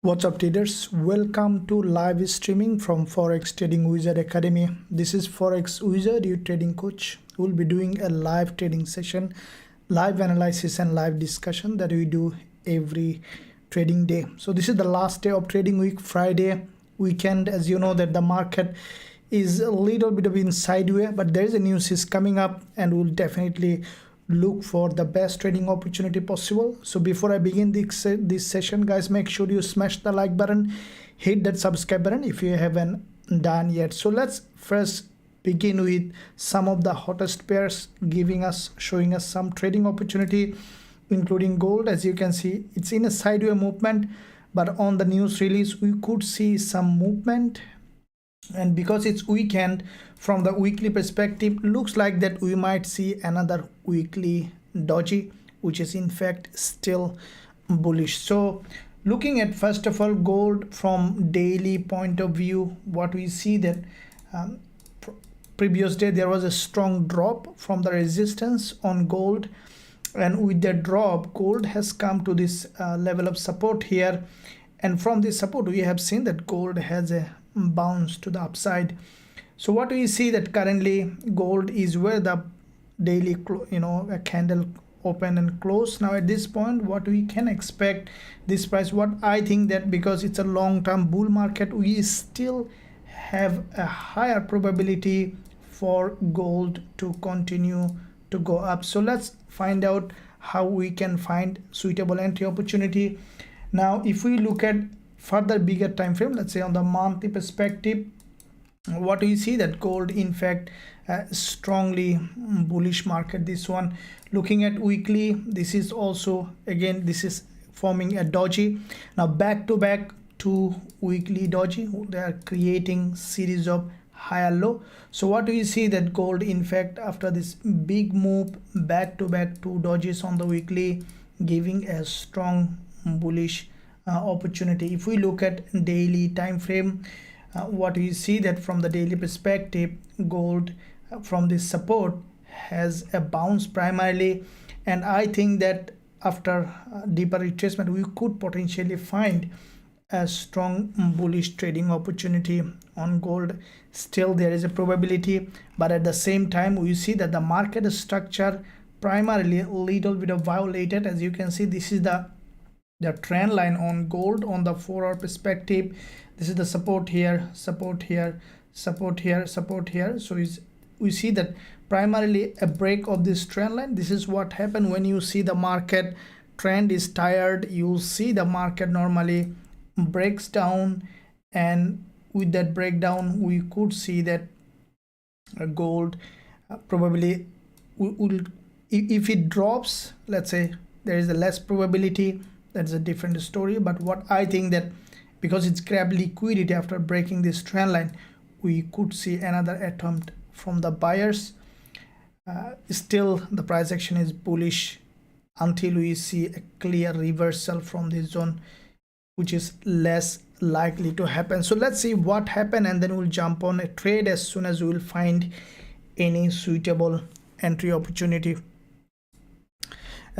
What's up traders, welcome to live streaming from Forex Trading Wizard Academy. This is Forex Wizard, your trading coach. We'll be doing a live trading session, live analysis and live discussion that we do every trading day. So this is the last day of trading week, Friday weekend. As you know that the market is a little bit of in sideways, but there is a news is coming up and we'll definitely look for the best trading opportunity possible. So before I begin this session, guys, make sure you smash the like button, hit that subscribe button if you haven't done yet. So let's first begin with some of the hottest pairs showing us some trading opportunity, including gold. As you can see, it's in a sideways movement, but on the news release we could see some movement, and because it's weekend, from the weekly perspective, looks like that we might see another weekly doji, which is in fact still bullish. So looking at first of all gold from daily point of view, what we see that previous day there was a strong drop from the resistance on gold, and with the drop gold has come to this level of support here, and from this support we have seen that gold has a bounce to the upside. So what we see that currently gold is where the daily a candle open and close. Now at this point, what we can expect this price, what I think that because it's a long-term bull market, we still have a higher probability for gold to continue to go up. So let's find out how we can find suitable entry opportunity. Now if we look at further bigger time frame, let's say on the monthly perspective, what we see that gold in fact strongly bullish market. This one, looking at weekly, this is also, again, this is forming a doji. Now back to back two weekly doji, they are creating series of higher low. So what we see that gold in fact after this big move, back to back two dojis on the weekly, giving a strong bullish opportunity. If we look at daily time frame, what we see that from the daily perspective, gold from this support has a bounce primarily, and I think that after deeper retracement we could potentially find a strong bullish trading opportunity on gold. Still there is a probability, but at the same time we see that the market structure primarily a little bit of violated. As you can see, this is the trend line on gold on the 4-hour perspective. This is the support here, support here, support here, support here. So we see that primarily a break of this trend line. This is what happened when you see the market trend is tired. You'll see the market normally breaks down, and with that breakdown we could see that gold probably will, if it drops, let's say there is a less probability, that's a different story. But what I think that because it's grabbed liquidity after breaking this trend line, we could see another attempt from the buyers. Still the price action is bullish until we see a clear reversal from this zone, which is less likely to happen. So let's see what happened, and then we'll jump on a trade as soon as we will find any suitable entry opportunity.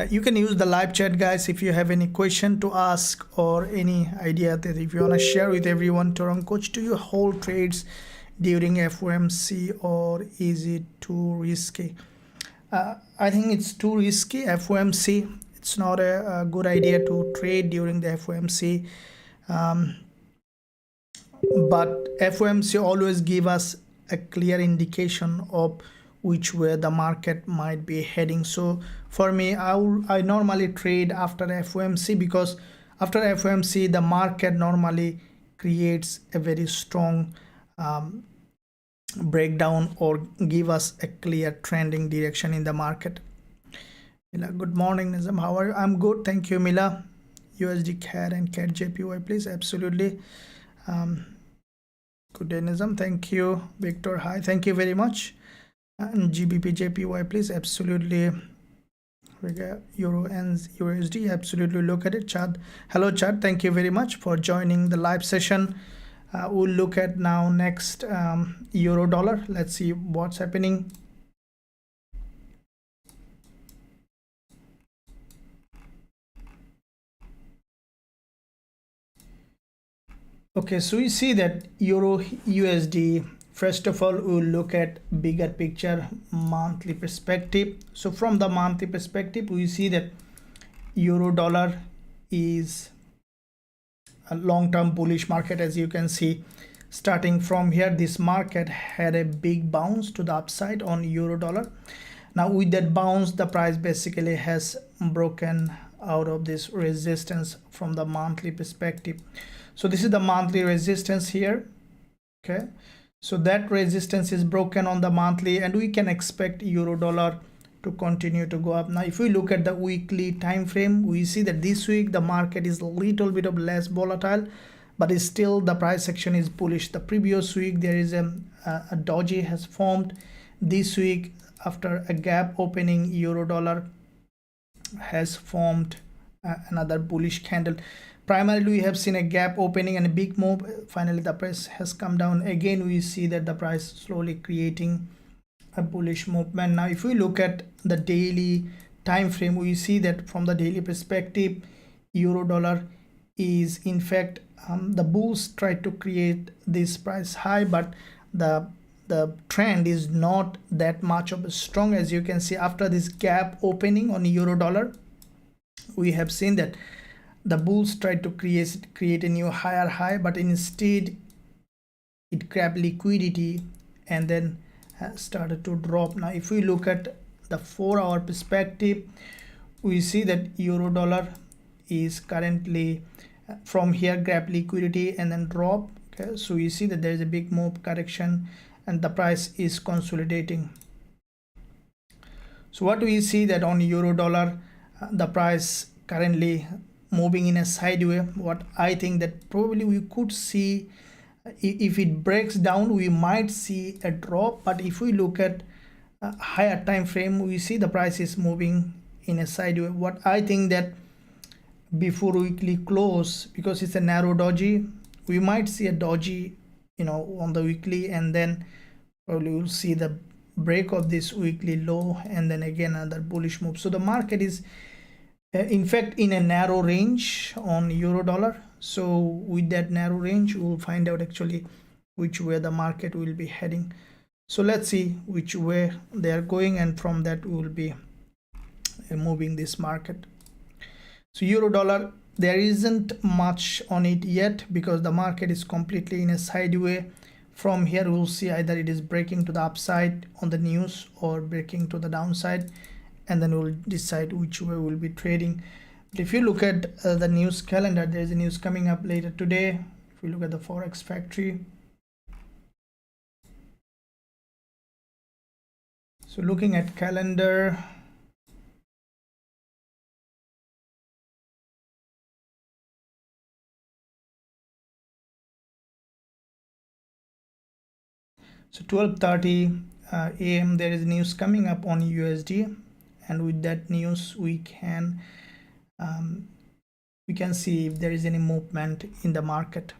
You can use the live chat, guys, if you have any question to ask or any idea that if you want to share with everyone. Torong coach, do you hold trades during FOMC or is it too risky? I think it's too risky. FOMC, it's not a good idea to trade during the FOMC, but FOMC always give us a clear indication of which way the market might be heading. So for me, I normally trade after FOMC, because after FOMC the market normally creates a very strong breakdown or give us a clear trending direction in the market. Mila, good morning. Nizam, how are you? I'm good, thank you. Mila, USD CAD and CAD JPY, please. Absolutely. Good day, Nizam. Thank you. Victor, hi, thank you very much. And GBP JPY, please. Absolutely. Euro and USD, absolutely. Look at it. Chad, hello Chad, thank you very much for joining the live session. We'll look at now next euro dollar. Let's see what's happening. Okay, so we see that Euro USD, first of all, we'll look at bigger picture monthly perspective. So from the monthly perspective, we see that Euro dollar is a long-term bullish market. As you can see, starting from here, this market had a big bounce to the upside on Euro dollar. Now with that bounce, the price basically has broken out of this resistance from the monthly perspective. So this is the monthly resistance here. Okay, so that resistance is broken on the monthly, and we can expect Euro dollar to continue to go up. Now if we look at the weekly time frame, we see that this week the market is a little bit of less volatile, but it's still the price action is bullish. The previous week there is a doji has formed. This week, after a gap opening, Euro dollar has formed another bullish candle. Primarily we have seen a gap opening and a big move. Finally the price has come down again. We see that the price slowly creating a bullish movement. Now if we look at the daily time frame, we see that from the daily perspective, Euro dollar is in fact the bulls tried to create this price high, but the trend is not that much of a strong. As you can see, after this gap opening on Euro dollar, we have seen that the bulls tried to create a new higher high, but instead it grabbed liquidity and then started to drop. Now if we look at the 4-hour perspective, we see that Euro dollar is currently from here grab liquidity and then drop. Okay, so you see that there is a big move correction and the price is consolidating. So what we see that on Euro dollar, the price currently moving in a sideways. What I think that probably we could see, if it breaks down, we might see a drop. But if we look at a higher time frame, we see the price is moving in a sideways. What I think that before weekly close, because it's a narrow doji, we might see a doji, on the weekly, and then probably we'll see the break of this weekly low and then again another bullish move. So the market is in fact in a narrow range on Euro dollar. So with that narrow range, we'll find out actually which way the market will be heading. So let's see which way they are going, and from that we will be moving this market. So Euro dollar, there isn't much on it yet because the market is completely in a sideways. From here we'll see either it is breaking to the upside on the news or breaking to the downside, and then we'll decide which way we'll be trading. But if you look at the news calendar, there is a news coming up later today. If we look at the Forex factory, so looking at calendar, so 12:30 a.m. there is news coming up on USD, and with that news we can see if there is any movement in the market.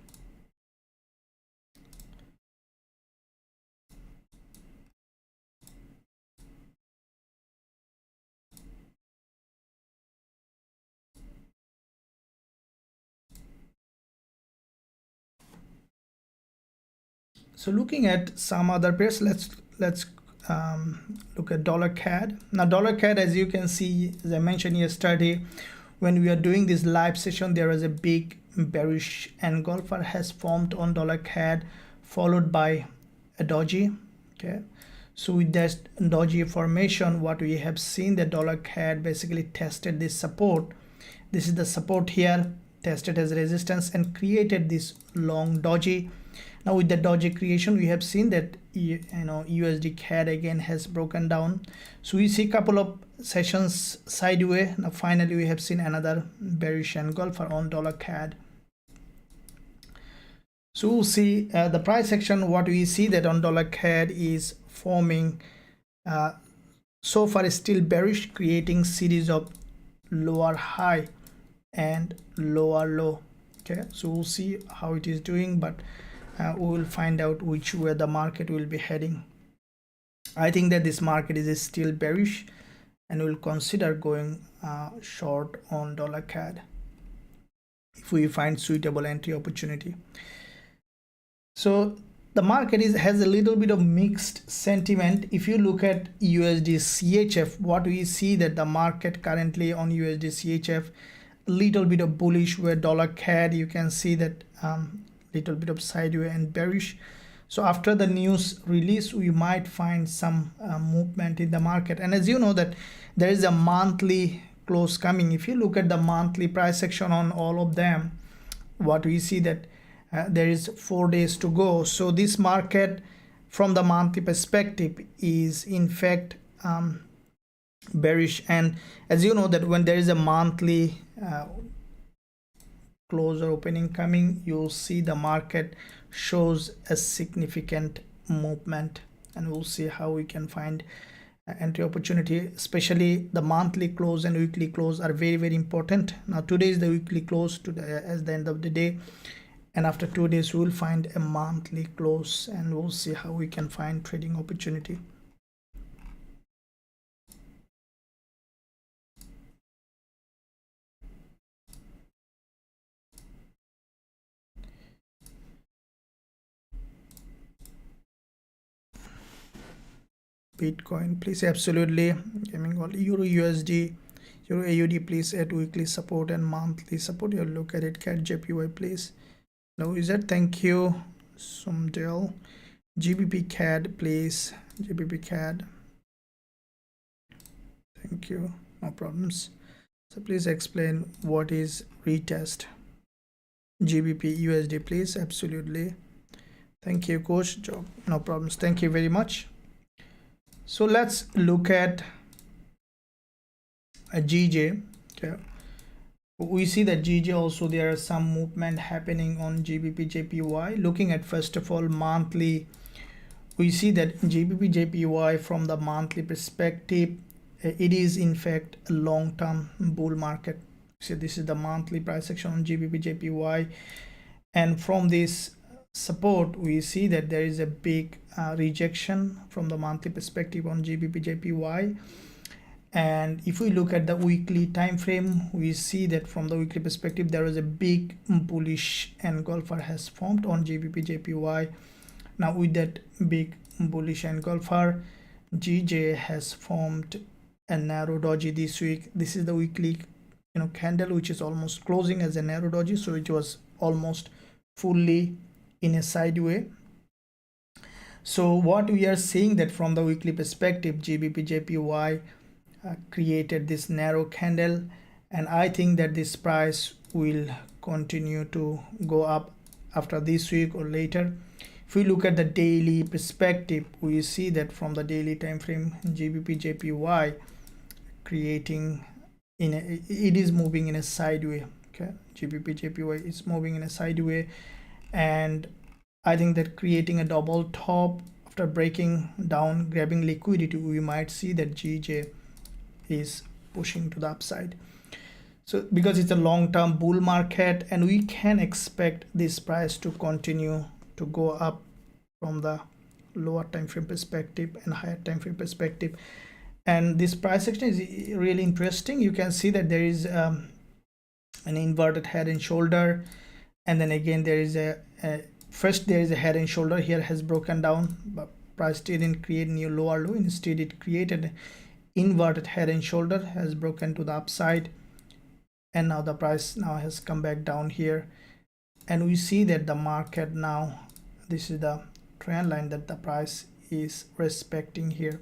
So looking at some other pairs, let's look at dollar CAD. Now dollar CAD, as you can see, as I mentioned yesterday, when we are doing this live session, there is a big bearish engulfer has formed on dollar CAD, followed by a doji. Okay, so with that doji formation, what we have seen, the dollar CAD basically tested this support. This is the support here, tested as resistance and created this long doji. Now with the doji creation, we have seen that USD CAD again has broken down. So we see a couple of sessions sideways. Now finally we have seen another bearish engulfer on dollar CAD. So we'll see the price action. What we see that on dollar CAD is forming so far is still bearish, creating series of lower high and lower low. Okay, so we'll see how it is doing, but we will find out which way the market will be heading. I think that this market is still bearish and will consider going short on dollar CAD if we find suitable entry opportunity. So the market has a little bit of mixed sentiment. If you look at USD CHF, what we see that the market currently on USD CHF, little bit of bullish, where dollar CAD you can see that little bit of sideways and bearish. So after the news release, we might find some movement in the market. And as you know that there is a monthly close coming. If you look at the monthly price action on all of them, what we see that there is 4 days to go. So this market from the monthly perspective is in fact bearish. And as you know that when there is a monthly close or opening coming, you'll see the market shows a significant movement, and we'll see how we can find entry opportunity. Especially the monthly close and weekly close are very important. Now today is the weekly close as the end of the day, and after 2 days we will find a monthly close, and we'll see how we can find trading opportunity. Bitcoin, please, absolutely. Gaming all Euro USD, Euro AUD, please add weekly support and monthly support. You'll look at it. CAD JPY, please. No, is that? Thank you, Sumdale. GBP CAD, please. GBP CAD. Thank you. No problems. So please explain what is retest. GBP USD, please. Absolutely. Thank you, coach. Job. No problems. Thank you very much. So let's look at a GJ. Okay, we see that GJ also there are some movement happening on GBP JPY. Looking at first of all monthly, we see that GBP JPY from the monthly perspective, it is in fact a long-term bull market. So this is the monthly price action on GBP JPY, and from this support we see that there is a big rejection from the monthly perspective on GBP JPY. And if we look at the weekly time frame, we see that from the weekly perspective there is a big bullish engulfer has formed on GBP JPY. Now with that big bullish engulfer, GJ has formed a narrow doji this week. This is the weekly candle, which is almost closing as a narrow doji, so it was almost fully in a sideways. So what we are seeing that from the weekly perspective, GBP JPY created this narrow candle, and I think that this price will continue to go up after this week or later. If we look at the daily perspective, we see that from the daily time frame, GBP JPY creating it is moving in a sideways. Okay, GBP JPY is moving in a sideways, and I think that creating a double top after breaking down, grabbing liquidity, we might see that GJ is pushing to the upside. So because it's a long-term bull market, and we can expect this price to continue to go up from the lower time frame perspective and higher time frame perspective. And this price action is really interesting. You can see that there is an inverted head and shoulder, and then again there is first there is a head and shoulder here, has broken down, but price didn't create new lower low. Instead it created inverted head and shoulder, has broken to the upside, and now the price now has come back down here. And we see that the market now, this is the trend line that the price is respecting here.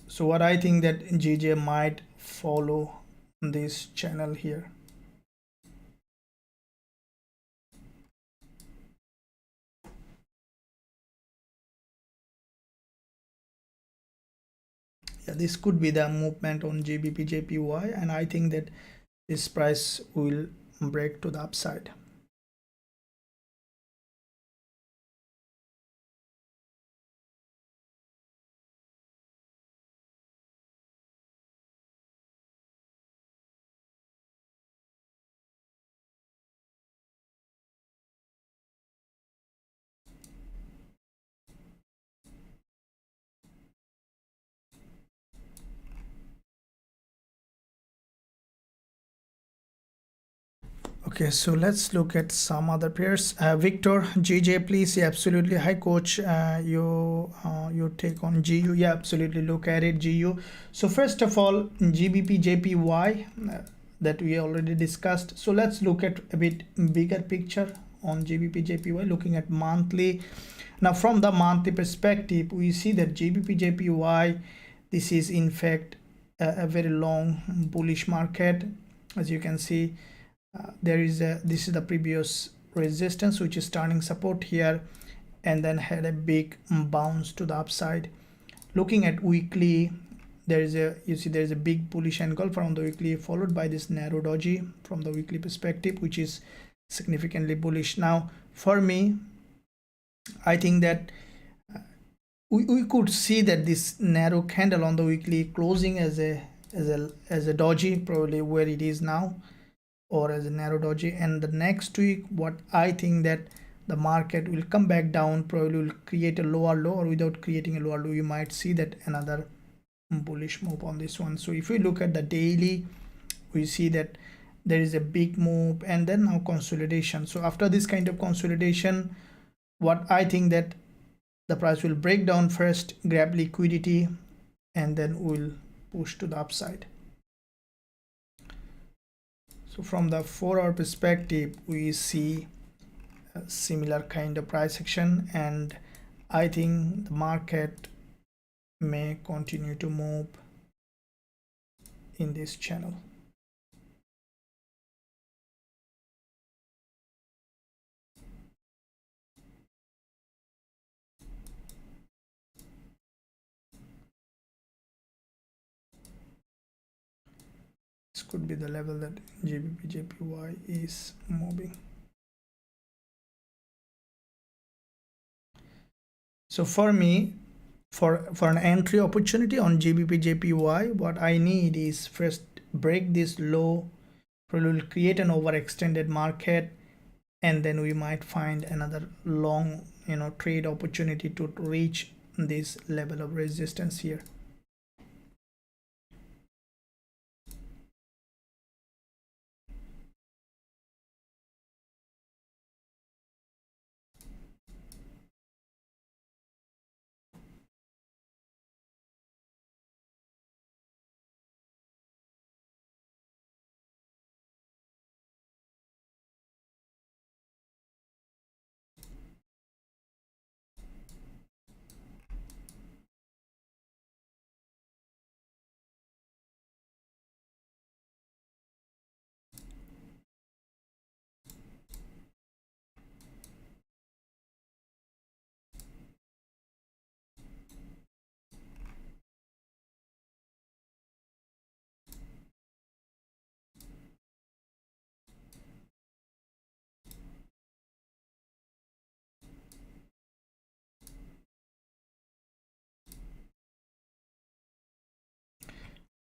So what I think that GJ might follow this channel here. Yeah, this could be the movement on GBP JPY, and I think that this price will break to the upside. Okay, so let's look at some other pairs. Victor, GJ, please. Yeah, absolutely. Hi, coach. Your take on GU? Yeah, absolutely. Look at it, GU. So first of all, GBP JPY that we already discussed. So let's look at a bit bigger picture on GBP JPY. Looking at monthly. Now, from the monthly perspective, we see that GBP JPY. This is in fact a very long bullish market, as you can see. This is the previous resistance, which is turning support here, and then had a big bounce to the upside. Looking at weekly, you see there is a big bullish engulf from the weekly, followed by this narrow doji from the weekly perspective, which is significantly bullish. Now for me, I think that we could see that this narrow candle on the weekly closing as a doji, probably where it is now, or as a narrow doji. And the next week, what I think that the market will come back down, probably will create a lower low, or without creating a lower low, you might see that another bullish move on this one. So if we look at the daily, we see that there is a big move and then now consolidation. So after this kind of consolidation, what I think that the price will break down first, grab liquidity, and then will push to the upside. So from the 4-hour perspective, we see a similar kind of price action, and I think the market may continue to move in this channel. This could be the level that GBP JPY is moving. So for me, for an entry opportunity on GBP JPY, what I need is first break this low, probably will create an overextended market, and then we might find another long trade opportunity to reach this level of resistance here.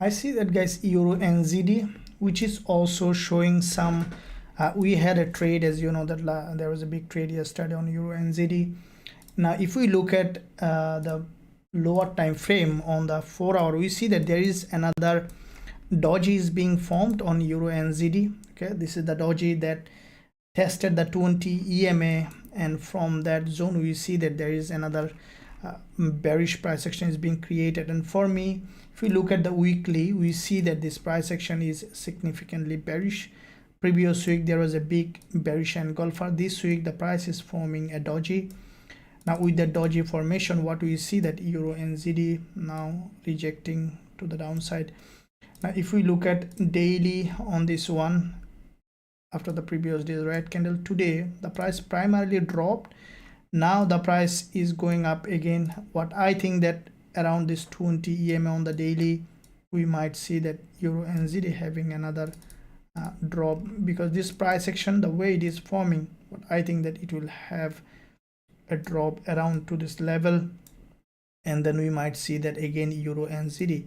I see that, guys, Euro NZD, which is also showing some we had a trade, as you know, that there was a big trade yesterday on Euro NZD. Now if we look at the lower time frame on the 4-hour, we see that there is another doji is being formed on Euro NZD. Okay, this is the doji that tested the 20 EMA, and from that zone we see that there is another bearish price action is being created. And for me, if we look at the weekly, we see that this price action is significantly bearish. Previous week there was a big bearish engulfer. This week the price is forming a doji. Now with the doji formation, what we see that Euro NZD now rejecting to the downside. Now if we look at daily on this one, after the previous day's red candle, today the price primarily dropped. Now the price is going up again. What I think that around this 20 EMA on the daily, we might see that Euro NZD having another drop, because this price action, the way it is forming, what I think that it will have a drop around to this level, and then we might see that again Euro NZD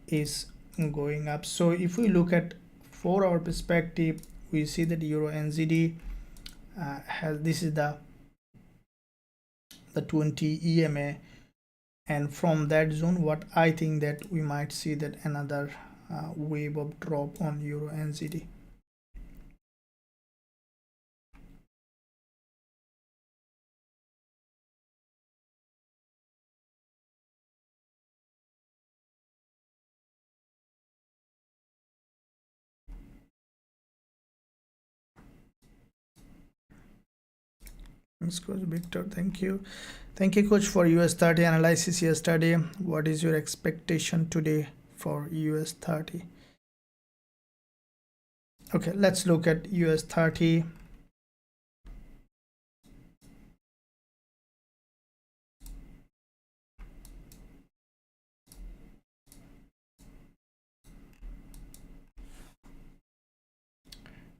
is going up. So if we look at 4-hour perspective, we see that Euro NZD has, this is the 20 EMA, and from that zone, what I think that we might see that another wave of drop on Euro NZD. Thanks, Coach Victor. Thank you. Thank you, Coach, for US30 analysis yesterday. What is your expectation today for US30? Okay, let's look at US30.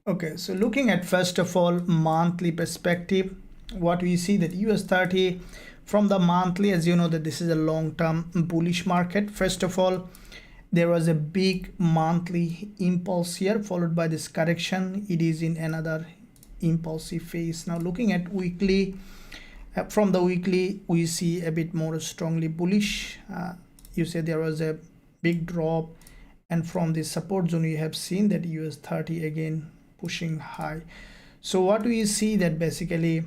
Okay, so looking at first of all monthly perspective, what we see that US30 from the monthly, as you know that this is a long-term bullish market. First of all, there was a big monthly impulse here followed by this correction. It is in another impulsive phase. Now looking at weekly, from the weekly we see a bit more strongly bullish. You say there was a big drop, and from the support zone you have seen that US30 again pushing high. So what we see that basically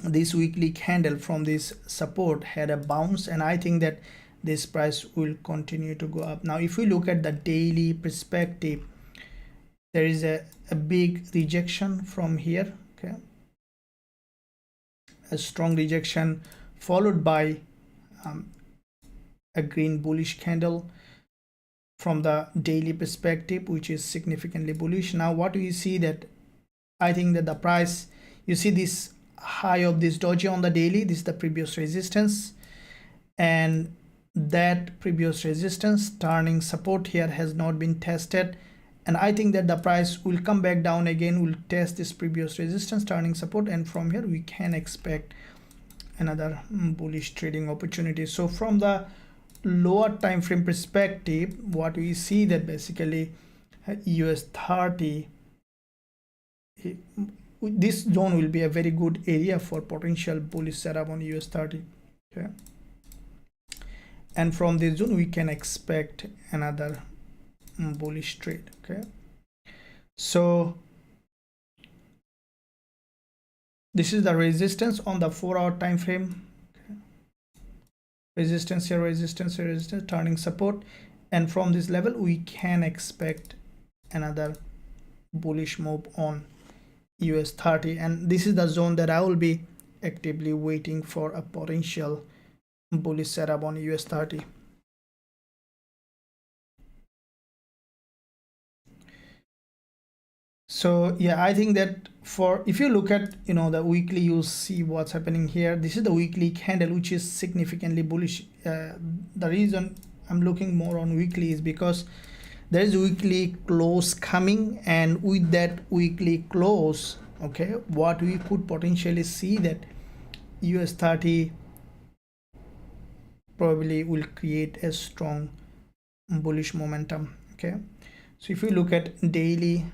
this weekly candle from this support had a bounce, and I think that this price will continue to go up. Now if we look at the daily perspective, there is a big rejection from here. Okay, a strong rejection followed by a green bullish candle from the daily perspective, which is significantly bullish. Now what we see that I think that the price, you see this high of this doji on the daily, this is the previous resistance, and that previous resistance turning support here has not been tested, and I think that the price will come back down again, will test this previous resistance turning support, and from here we can expect another bullish trading opportunity. So from the lower time frame perspective, what we see that basically US30, this zone will be a very good area for potential bullish setup on US30. Okay, and from this zone we can expect another bullish trade. Okay, so this is the resistance on the 4-hour time frame. Resistance here, resistance here, resistance, turning support, and from this level we can expect another bullish move on US30, and this is the zone that I will be actively waiting for a potential bullish setup on US30. So yeah, I think that for, if you look at the weekly, you see what's happening here. This is the weekly candle which is significantly bullish. The reason I'm looking more on weekly is because there is weekly close coming, and with that weekly close, okay, what we could potentially see that US30 probably will create a strong bullish momentum. Okay, so if you look at daily,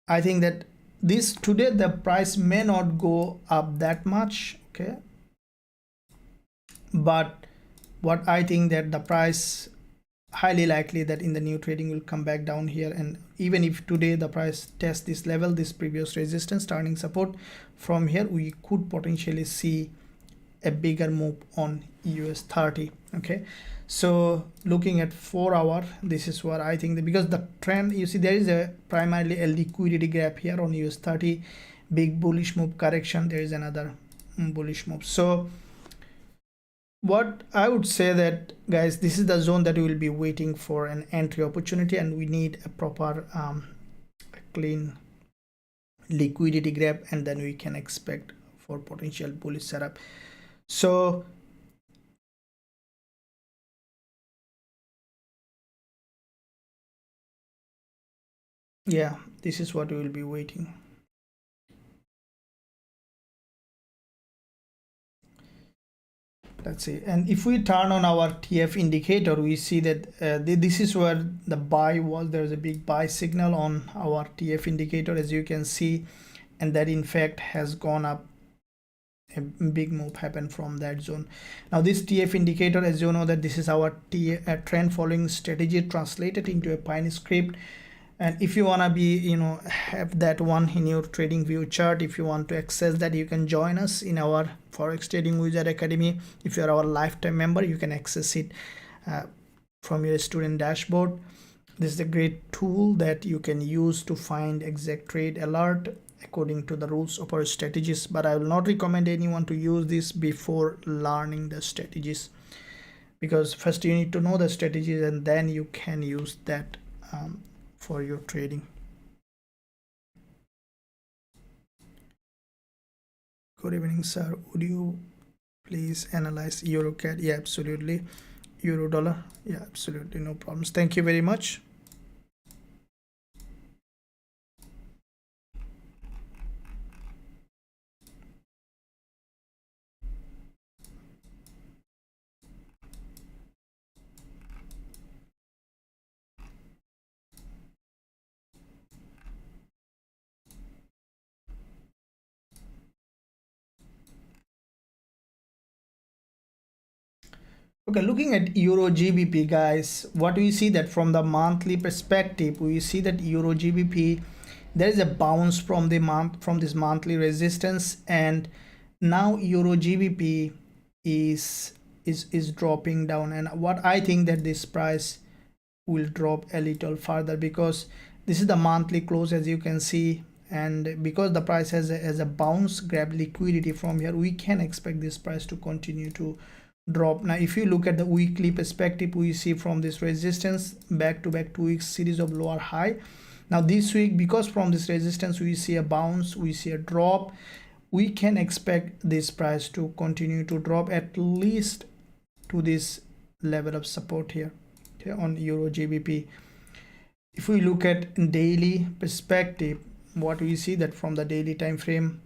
I think that this today the price may not go up that much. Okay, but what I think that the price highly likely that in the new trading will come back down here, and even if today the price tests this level, this previous resistance turning support, from here we could potentially see a bigger move on US30. Okay, so looking at 4-hour, this is what I think that, because the trend, you see there is a primarily a liquidity gap here on US30, big bullish move correction, there is another bullish move. So what I would say that, guys, this is the zone that we will be waiting for an entry opportunity, and we need a proper clean liquidity gap, and then we can expect for potential bullish setup. So yeah, this is what we will be waiting. Let's see, and if we turn on our TF indicator, we see that this is where the buy was. There's a big buy signal on our TF indicator, as you can see, and that in fact has gone up. A big move happened from that zone. Now this TF indicator, as you know that this is our trend following strategy translated into a Pine script, and if you want to be have that one in your trading view chart, if you want to access that, you can join us in our Forex Trading Wizard Academy. If you're our lifetime member, you can access it from your student dashboard. This is a great tool that you can use to find exact trade alert, according to the rules of our strategies, but I will not recommend anyone to use this before learning the strategies, because first you need to know the strategies and then you can use that for your trading. Good evening, sir. Would you please analyze euro CAD? Yeah, absolutely. Euro dollar? Yeah, absolutely, no problems. Thank you very much. Okay, looking at Euro GBP, guys, what we see that from the monthly perspective, we see that Euro GBP, there is a bounce from the month, from this monthly resistance, and now Euro GBP is dropping down. And what I think that this price will drop a little further, because this is the monthly close, as you can see, and because the price has a bounce, grab liquidity from here, we can expect this price to continue to drop. Now if you look at the weekly perspective, we see from this resistance back to back 2 weeks series of lower high. Now this week, because from this resistance we see a bounce, we see a drop, we can expect this price to continue to drop at least to this level of support here, okay, on Euro GBP. If we look at daily perspective, what we see that from the daily time frame,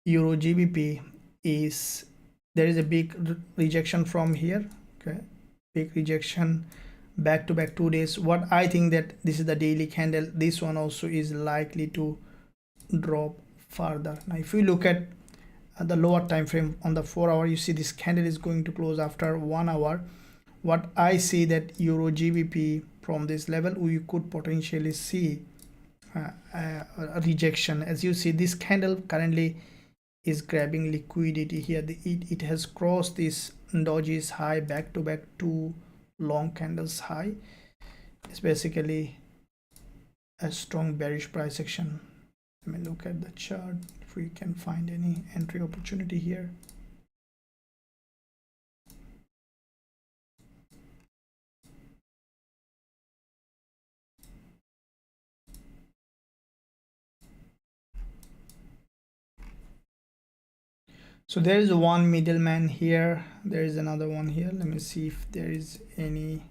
Euro GBP is, there is a big rejection from here, okay, big rejection back to back 2 days. What I think that this is the daily candle, this one also is likely to drop further. Now if we look at the lower time frame on the 4 hour, you see this candle is going to close after 1 hour. What I see that Euro GBP from this level, we could potentially see a rejection. As you see, this candle currently is grabbing liquidity here. It has crossed this dodgy's high back to back 2 long candles high. It's basically a strong bearish price action. Let me look at the chart if we can find any entry opportunity here. So there is one middleman here, there is another one here. Let me see if there is any.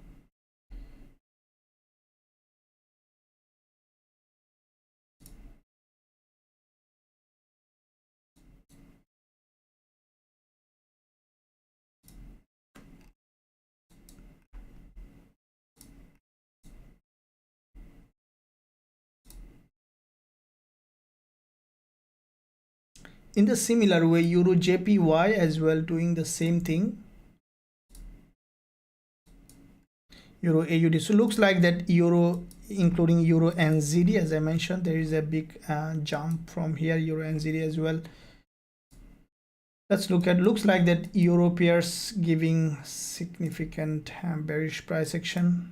In the similar way, Euro JPY as well doing the same thing. Euro AUD. So looks like that Euro, including Euro NZD, as I mentioned, there is a big jump from here. Euro NZD as well. Let's look at, looks like that Euro pairs giving significant bearish price action.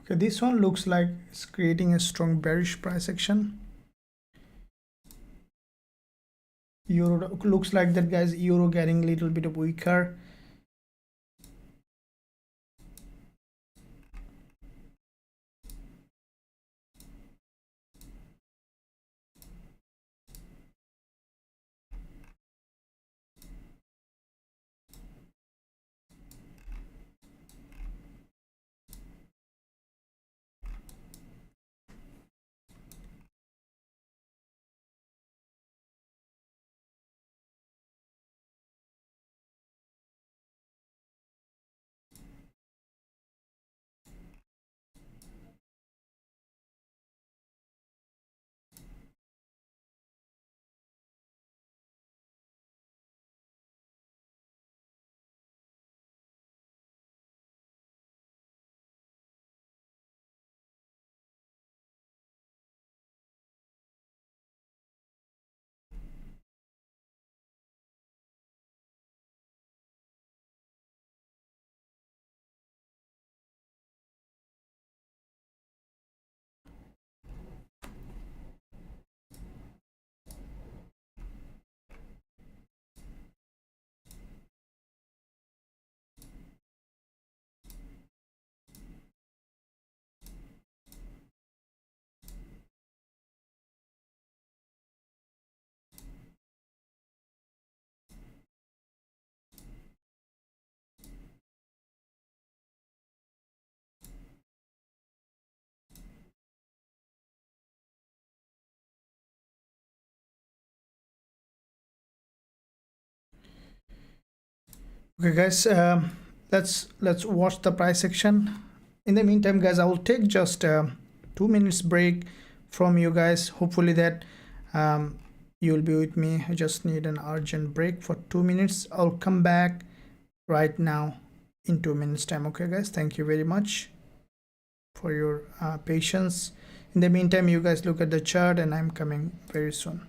Okay, this one looks like it's creating a strong bearish price action. Euro looks like that, guys. Euro getting a little bit weaker. Okay, guys, let's watch the price action. In the meantime, guys, I will take just 2 minutes break from you guys. Hopefully that you'll be with me. I just need an urgent break for 2 minutes. I'll come back right now in 2 minutes time. Okay, guys, thank you very much for your patience. In the meantime, you guys look at the chart, and I'm coming very soon.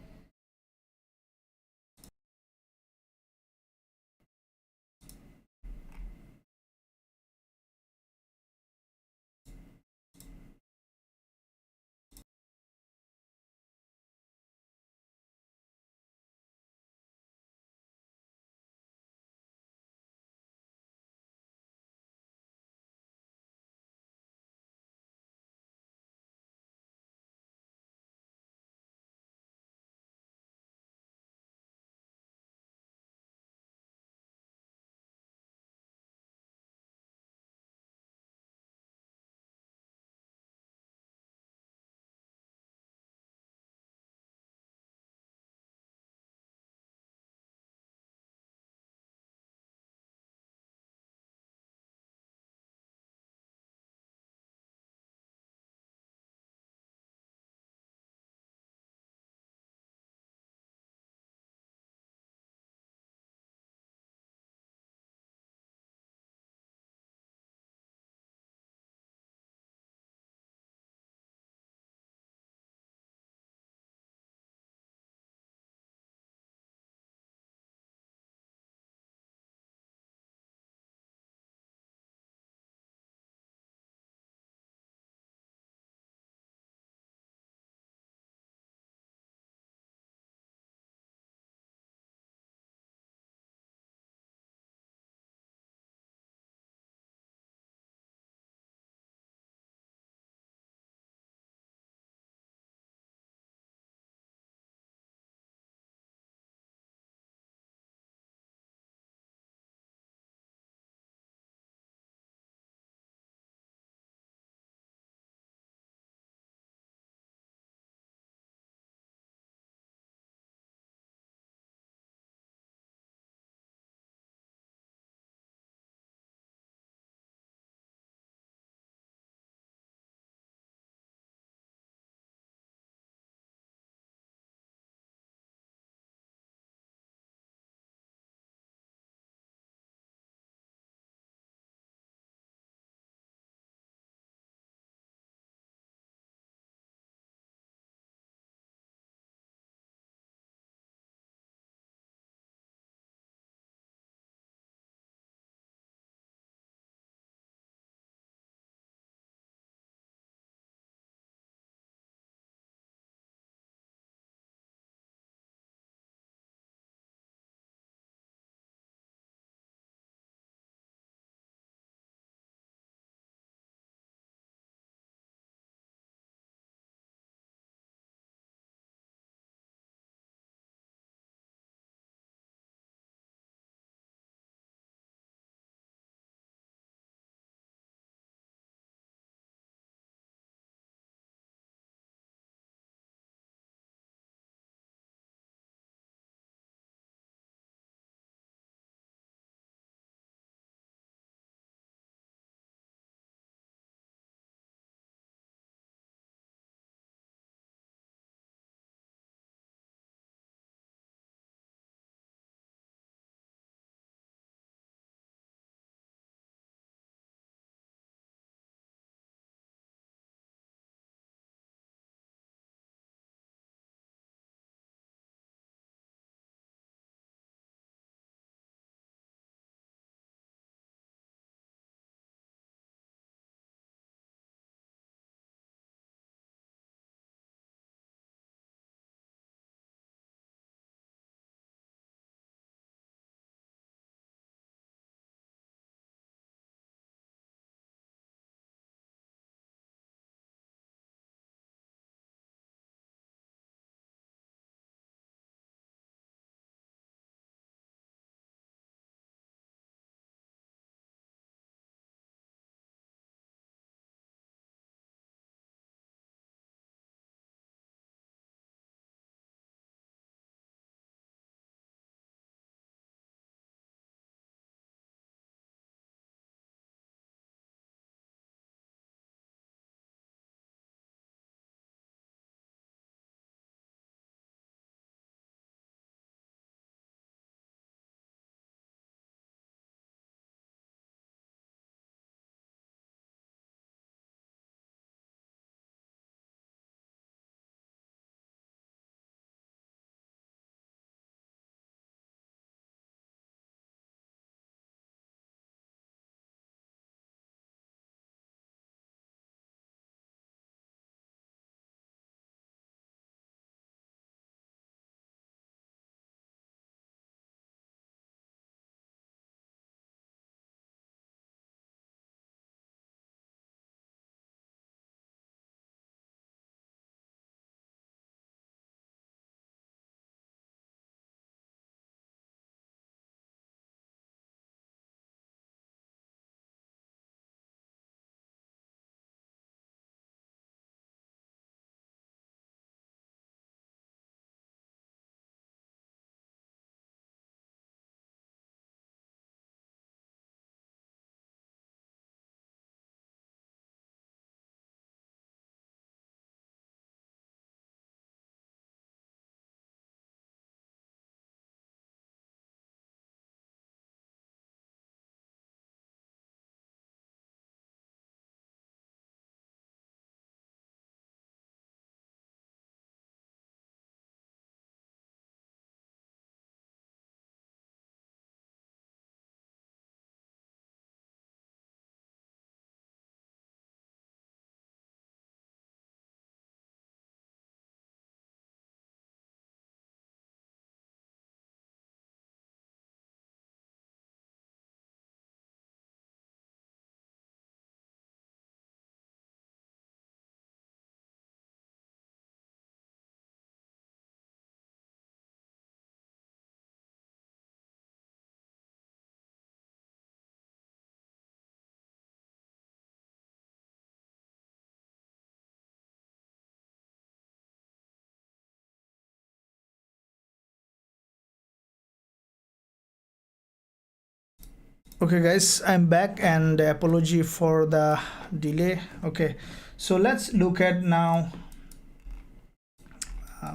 Okay guys, I'm back, and apology for the delay. Okay, so let's look at now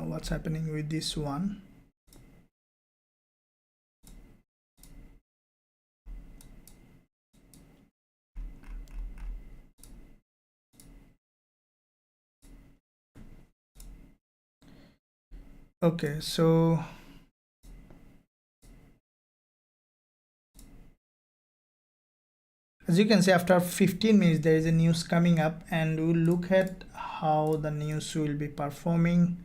what's happening with this one. Okay, so as you can see, after 15 minutes there is a news coming up, and we'll look at how the news will be performing.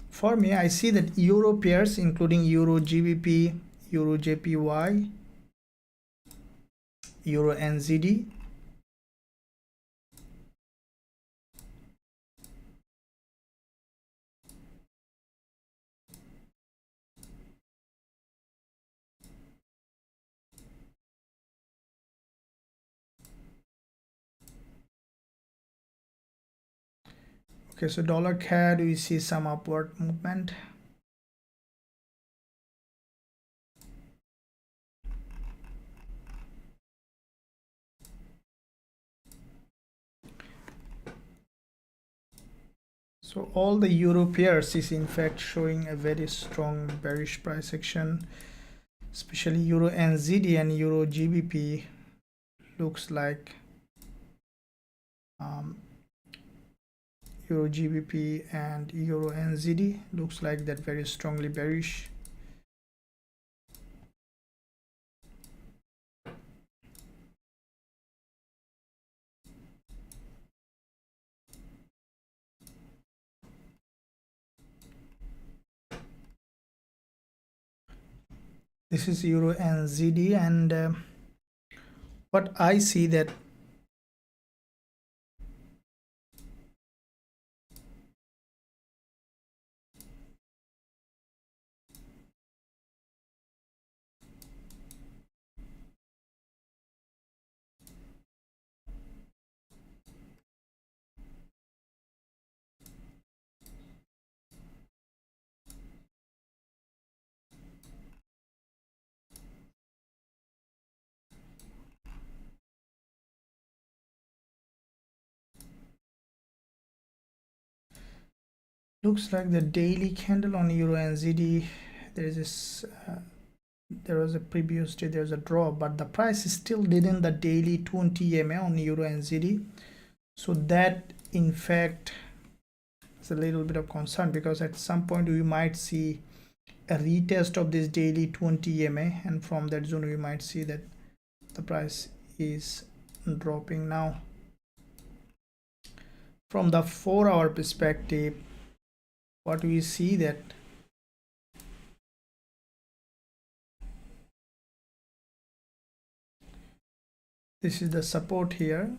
For me, I see that euro pairs including euro GBP, euro JPY, euro NZD, okay, so dollar CAD, we see some upward movement. So all the euro pairs is in fact showing a very strong bearish price action, especially euro NZD and euro GBP looks like euro GBP and euro NZD looks like that very strongly bearish. This is euro NZD, and what I see that looks like the daily candle on euro NZD, there is this there was a previous day there's a drop, but the price is still within the daily 20 EMA on euro NZD. So that in fact is a little bit of concern, because at some point we might see a retest of this daily 20 EMA, and from that zone we might see that the price is dropping. Now from the 4-hour perspective, what we see that this is the support here,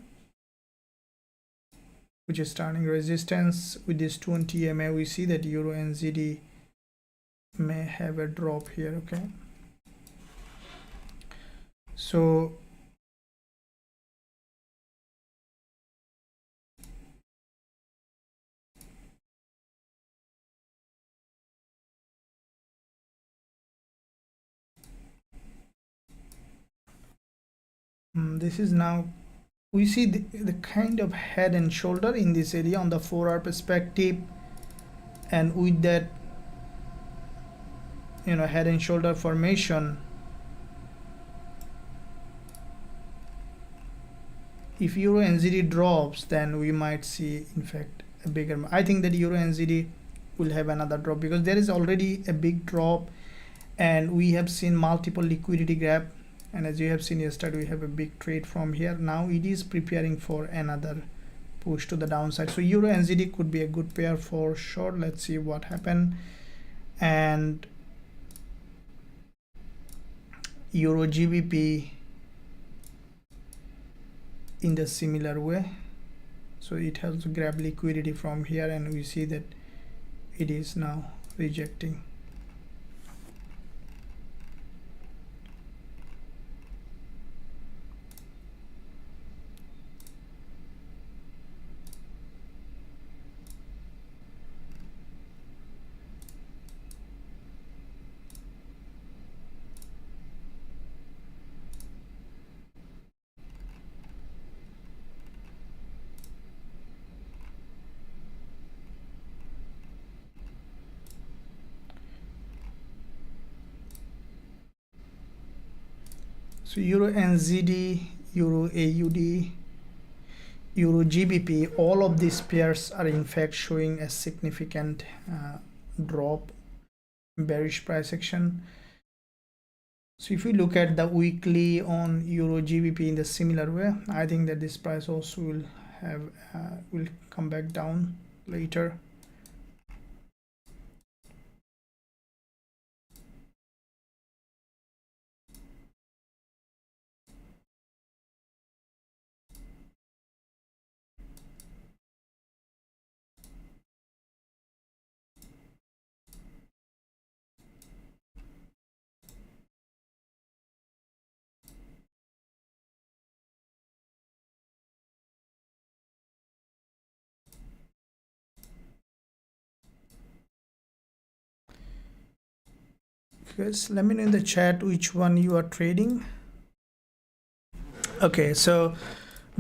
which is turning resistance with this 20 EMA. We see that euro NZD may have a drop here. Okay, so this is now we see the kind of head and shoulder in this area on the 4-hour perspective, and with that head and shoulder formation, if euro NZD drops, then we might see in fact a bigger, I think that euro NZD will have another drop, because there is already a big drop and we have seen multiple liquidity gap, and as you have seen yesterday we have a big trade from here. Now it is preparing for another push to the downside, so euro NZD could be a good pair for sure. Let's see what happens. And euro GBP in the similar way, so it has to grab liquidity from here, and we see that it is now rejecting. So Euro NZD, Euro AUD, Euro GBP, all of these pairs are in fact showing a significant drop, bearish price action. So if we look at the weekly on Euro GBP in the similar way, I think that this price also will have will come back down later. Guys, let me know in the chat which one you are trading. Okay, so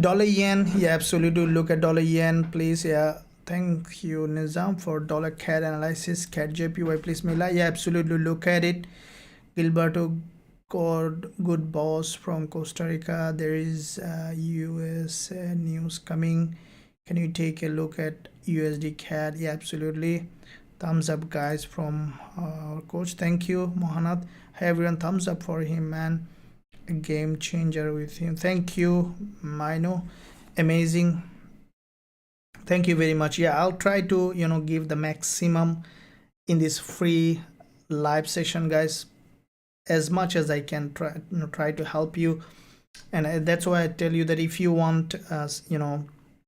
dollar yen, yeah, absolutely. Look at dollar yen, please. Yeah, thank you Nizam for dollar CAD analysis. CAD JPY, please Mila. Yeah, absolutely, look at it. Gilberto good boss from Costa Rica. There is US news coming. Can you take a look at USD CAD? Yeah, absolutely. Thumbs up guys from our coach. Thank you Mohanad. Hey everyone, thumbs up for him, man. A game changer with him. Thank you Mino, amazing. Thank you very much. Yeah, I'll try to give the maximum in this free live session, guys, as much as I can try to help you. And that's why I tell you that if you want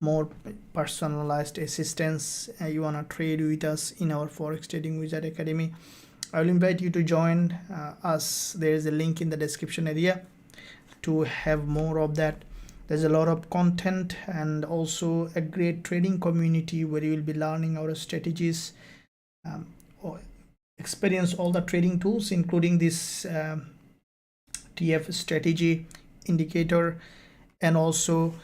more personalized assistance, you want to trade with us in our Forex Trading Wizard Academy, I will invite you to join us. There is a link in the description area to have more of that. There's a lot of content and also a great trading community where you will be learning our strategies, or experience all the trading tools, including this TF strategy indicator, and also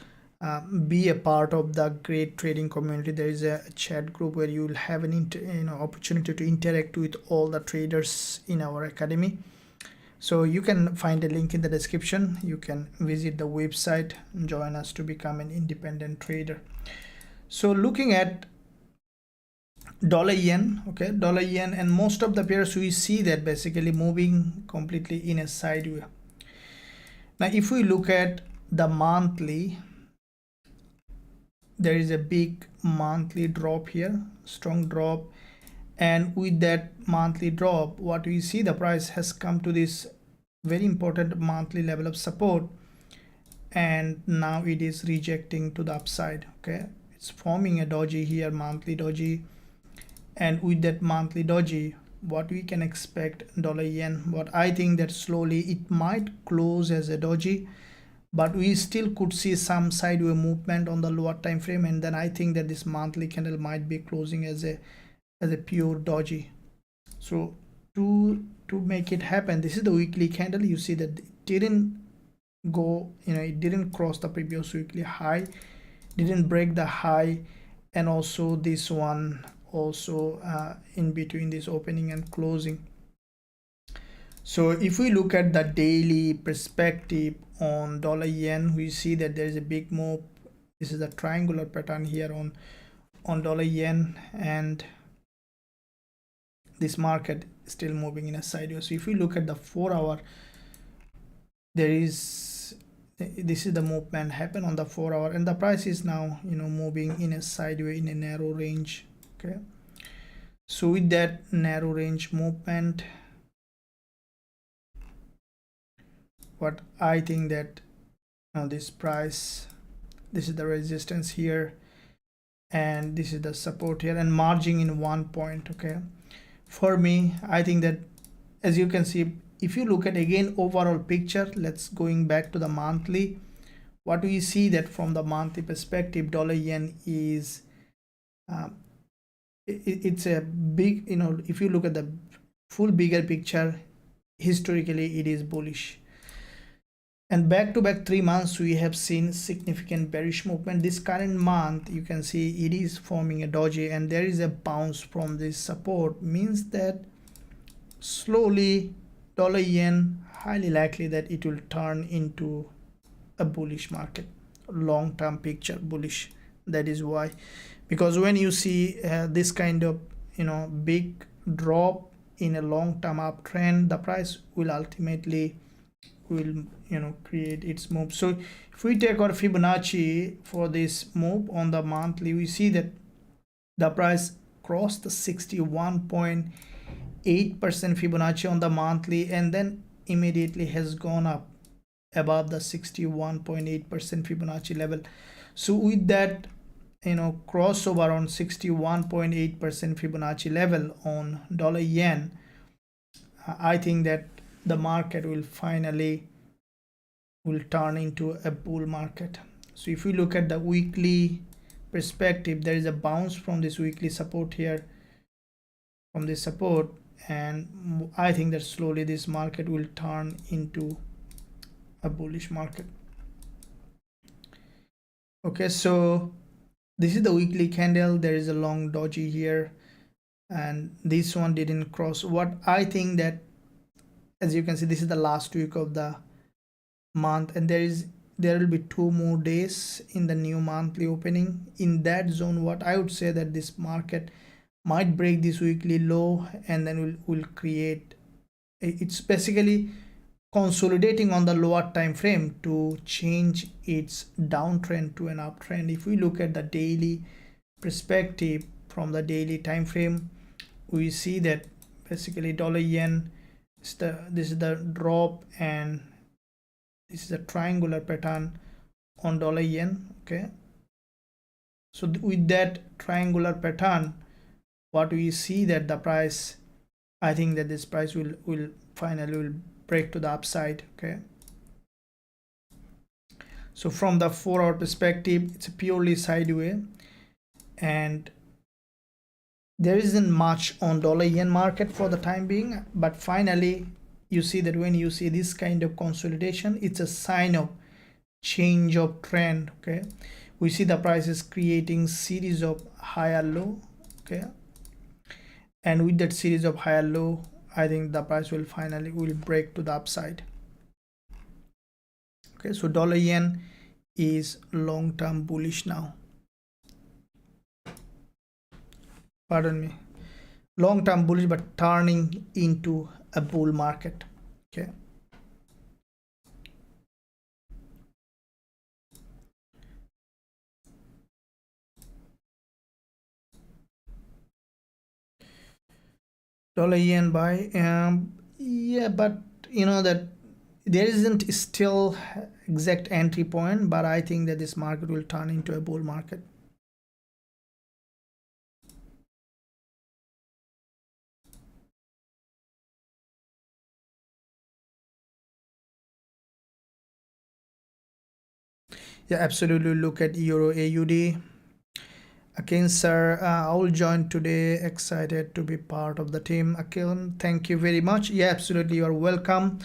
be a part of the great trading community. There is a chat group where you will have an opportunity to interact with all the traders in our academy. So you can find a link in the description. You can visit the website and join us to become an independent trader. So looking at dollar yen, okay, dollar yen, and most of the pairs we see that basically moving completely in a sideway. Now if we look at the monthly, there is a big monthly drop here, strong drop, and with that monthly drop, what we see, the price has come to this very important monthly level of support, and now it is rejecting to the upside. Okay, it's forming a doji here, monthly doji, and with that monthly doji, what we can expect dollar yen, what I think that slowly it might close as a doji, but we still could see some sideways movement on the lower time frame, and then I think that this monthly candle might be closing as a pure doji. So to make it happen, this is the weekly candle. You see that it didn't go, it didn't cross the previous weekly high, didn't break the high, and also this one also in between this opening and closing. So if we look at the daily perspective on dollar yen, we see that there is a big move. This is a triangular pattern here on dollar yen, and this market is still moving in a sideways. So if we look at the 4-hour, this is the movement happen on the 4-hour, and the price is now moving in a sideways in a narrow range. Okay, so with that narrow range movement, what I think that this price, this is the resistance here, and this is the support here, and margin in 1 point. Okay, for me, I think that, as you can see, if you look at again overall picture, let's going back to the monthly, what we see that from the monthly perspective, dollar yen is it's a big, if you look at the full bigger picture, historically it is bullish, and back to back 3 months we have seen significant bearish movement. This current month you can see it is forming a doji, and there is a bounce from this support, means that slowly dollar yen, highly likely that it will turn into a bullish market, long term picture bullish. That is why, because when you see this kind of big drop in a long term uptrend, the price will ultimately will create its move. So if we take our Fibonacci for this move on the monthly, we see that the price crossed the 61.8% Fibonacci on the monthly, and then immediately has gone up above the 61.8% Fibonacci level. So with that crossover on 61.8% Fibonacci level on dollar yen, I think that the market will finally turn into a bull market. So if we look at the weekly perspective, there is a bounce from this weekly support here, from this support, and I think that slowly this market will turn into a bullish market. Okay, so this is the weekly candle. There is a long doji here, and this one didn't cross. What I think that, as you can see, this is the last week of the month, and there will be 2 more days in the new monthly opening. In that zone, what I would say that this market might break this weekly low, and then will create, it's basically consolidating on the lower time frame to change its downtrend to an uptrend. If we look at the daily perspective from the daily time frame, we see that basically dollar yen this is the drop, and this is a triangular pattern on dollar yen. Okay, so with that triangular pattern, what we see that the price, I think that this price will finally break to the upside. Okay, so from the 4-hour perspective, it's purely sideways, and there isn't much on dollar yen market for the time being. But finally, you see that when you see this kind of consolidation, it's a sign of change of trend. Okay, we see the price is creating series of higher low. Okay, and with that series of higher low, I think the price will finally break to the upside. Okay, so dollar yen is long term bullish now. Pardon me, long term bullish, but turning into a bull market. Okay, dollar yen buy, yeah, but that there isn't still exact entry point, but I think that this market will turn into a bull market. Yeah, absolutely. Look at Euro AUD. Again, sir, I will join today. Excited to be part of the team. Again, thank you very much. Yeah, absolutely. You are welcome.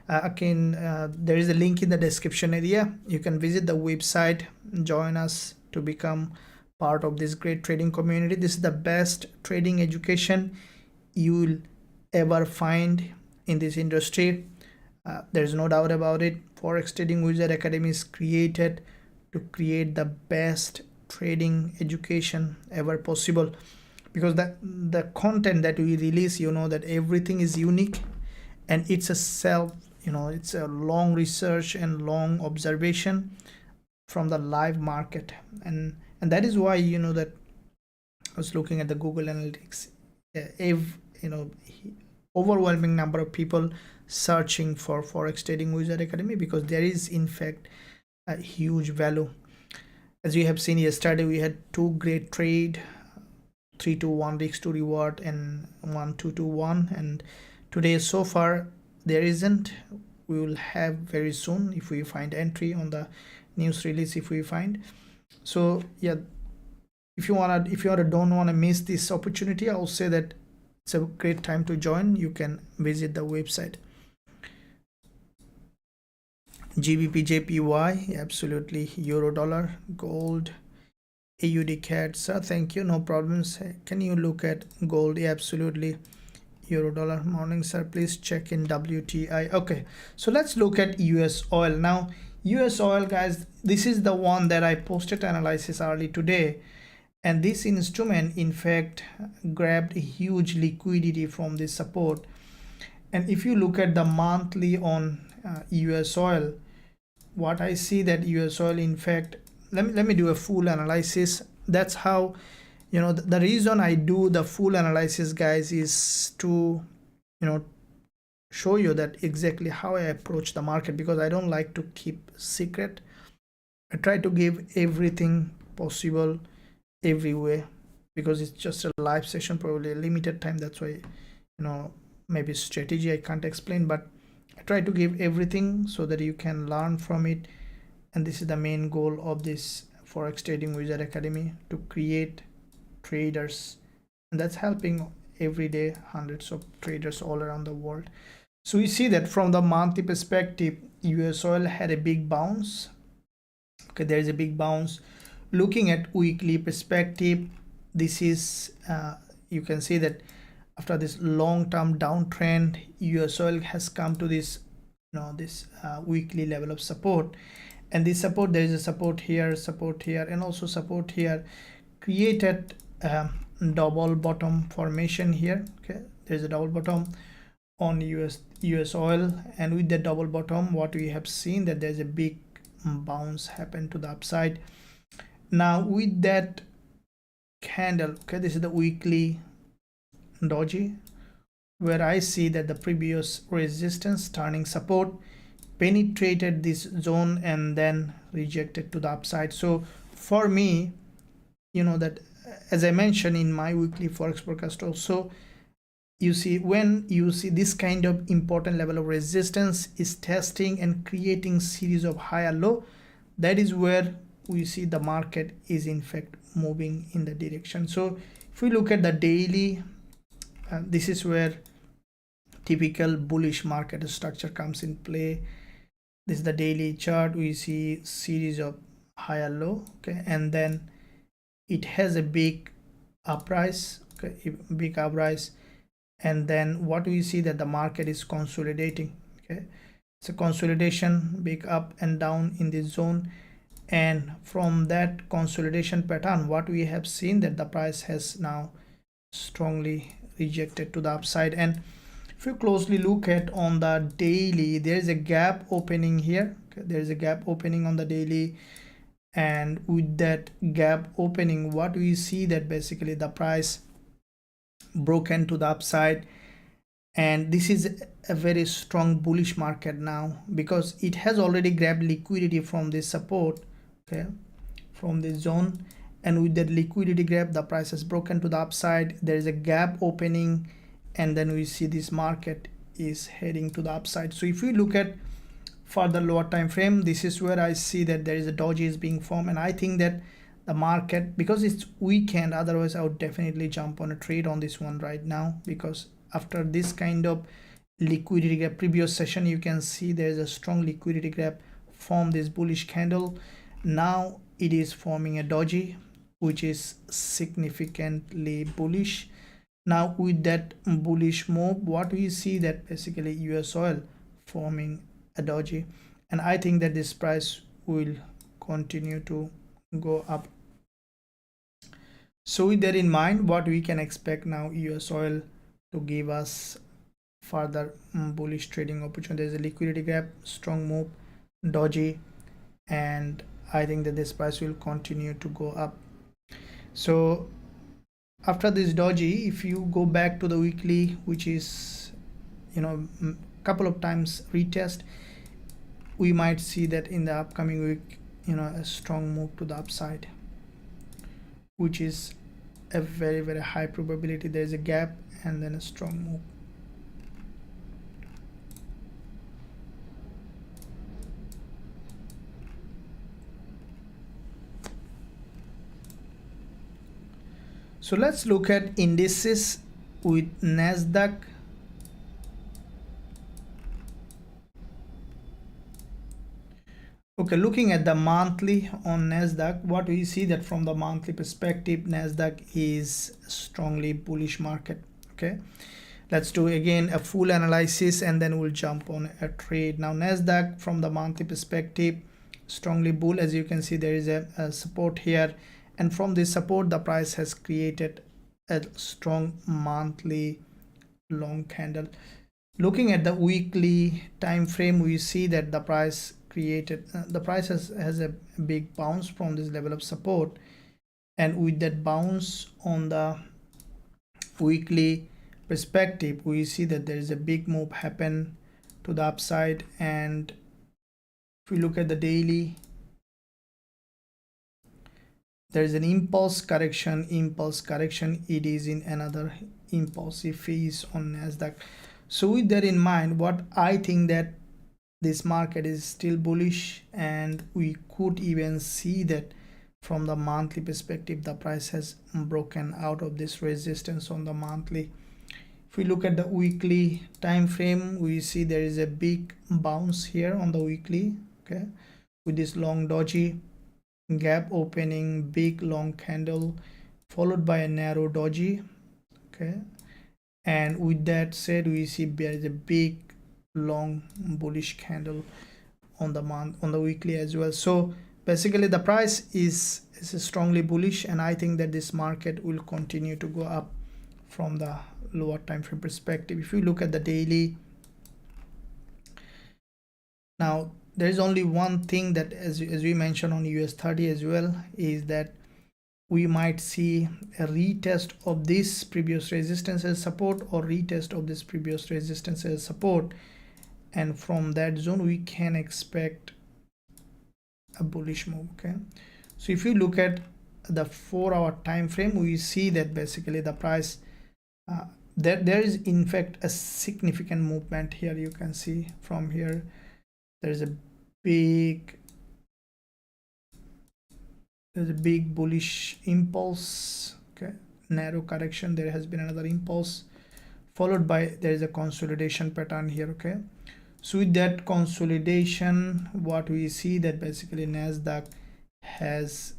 Again, there is a link in the description area. You can visit the website, join us to become part of this great trading community. This is the best trading education you will ever find in this industry. There's no doubt about it. Forex Trading Wizard Academy is created to create the best trading education ever possible, because the content that we release, that everything is unique, and it's a it's a long research and long observation from the live market, and that is why that I was looking at the Google Analytics. If overwhelming number of people searching for Forex Trading Wizard Academy, because there is in fact a huge value. As you have seen yesterday, we had 2 great trade, 3-1 risk to reward and 1-2-1, and today so far there isn't. We will have very soon if we find entry on the news release, if we find. So yeah, if you don't want to miss this opportunity, I'll say that it's a great time to join. You can visit the website. GBP JPY, absolutely. Euro dollar, gold, AUD CAD, sir, thank you, no problems. Can you look at gold? Yeah, absolutely. euro dollar. Morning sir, please check in WTI. Okay, so let's look at US oil now. US oil, guys, this is the one that I posted analysis early today, and this instrument in fact grabbed a huge liquidity from this support. And if you look at the monthly on US oil, what I see that US oil, in fact, let me do a full analysis. That's how, you know, the reason I do the full analysis, guys, is to, you know, show you that exactly how I approach the market, because I don't like to keep secret. I try to give everything possible everywhere, because it's just a live session, probably a limited time. That's why, you know, maybe strategy I can't explain, but I try to give everything so that you can learn from it. And this is the main goal of this Forex Trading Wizard Academy, to create traders, and that's helping every day hundreds of traders all around the world. So we see that from the monthly perspective, US oil had a big bounce. Okay, there is a big bounce. Looking at weekly perspective, this is you can see that after this long-term downtrend, US oil has come to this, you know, this weekly level of support. And this support, there is a support here, and also support here, created double bottom formation here. Okay, there's a double bottom on US oil, and with the double bottom, what we have seen that there's a big bounce happen to the upside. Now with that candle, okay, this is the weekly doji, where I see that the previous resistance turning support penetrated this zone and then rejected to the upside. So for me, you know, that as I mentioned in my weekly Forex forecast also, you see, when you see this kind of important level of resistance is testing and creating series of higher low, that is where we see the market is in fact moving in the direction. So if we look at the daily, this is where typical bullish market structure comes in play. This is the daily chart. We see series of higher low, okay, and then it has a big uprise, okay, big uprise, and then what we see that the market is consolidating. Okay, it's a consolidation, big up and down in this zone, and from that consolidation pattern, what we have seen that the price has now strongly rejected to the upside. And if you closely look at on the daily, there is a gap opening here. Okay, there is a gap opening on the daily, and with that gap opening, what we see that basically the price broken to the upside, and this is a very strong bullish market now, because it has already grabbed liquidity from this support, okay, from this zone, and with that liquidity grab, the price has broken to the upside. There is a gap opening, and then we see this market is heading to the upside. So if we look at further lower time frame, this is where I see that there is a doji is being formed, and I think that the market, because it's weekend, otherwise I would definitely jump on a trade on this one right now, because after this kind of liquidity gap, previous session, you can see there is a strong liquidity gap from this bullish candle. Now it is forming a doji, which is significantly bullish. Now with that bullish move, what we see that basically US oil forming a doji, and I think that this price will continue to go up. So with that in mind, what we can expect now, US oil to give us further bullish trading opportunity. There's a liquidity gap, strong move, doji, and I think that this price will continue to go up. So after this doji, if you go back to the weekly, which is, you know, couple of times retest, we might see that in the upcoming week, you know, a strong move to the upside, which is a very, very high probability. There's a gap and then a strong move. So let's look at indices with NASDAQ. Okay, looking at the monthly on NASDAQ, what we see that from the monthly perspective, NASDAQ is strongly bullish market. Okay, let's do again a full analysis and then we'll jump on a trade. Now NASDAQ from the monthly perspective, strongly bull. As you can see, there is a support here, and from this support the price has created a strong monthly long candle. Looking at the weekly time frame, we see that the price created the price has a big bounce from this level of support, and with that bounce on the weekly perspective, we see that there is a big move happen to the upside. And if we look at the daily, there is an impulse correction. It is in another impulsive phase on NASDAQ. So with that in mind, what I think that this market is still bullish, and we could even see that from the monthly perspective the price has broken out of this resistance on the monthly. If we look at the weekly time frame, we see there is a big bounce here on the weekly, okay, with this long doji gap opening, big long candle followed by a narrow doji, okay. And with that said, we see there is a big long bullish candle on the weekly as well. So basically the price is strongly bullish, and I think that this market will continue to go up from the lower time frame perspective. If you look at the daily, now there is only one thing that as we mentioned on US30 as well, is that we might see a retest of this previous resistance as support, or retest of this previous resistance as support, and from that zone we can expect a bullish move, okay. So if you look at the 4-hour time frame, we see that basically the price there is in fact a significant movement here. You can see from here there is a big bullish impulse, okay, narrow correction, there has been another impulse followed by there is a consolidation pattern here, okay. So with that consolidation, what we see that basically NASDAQ is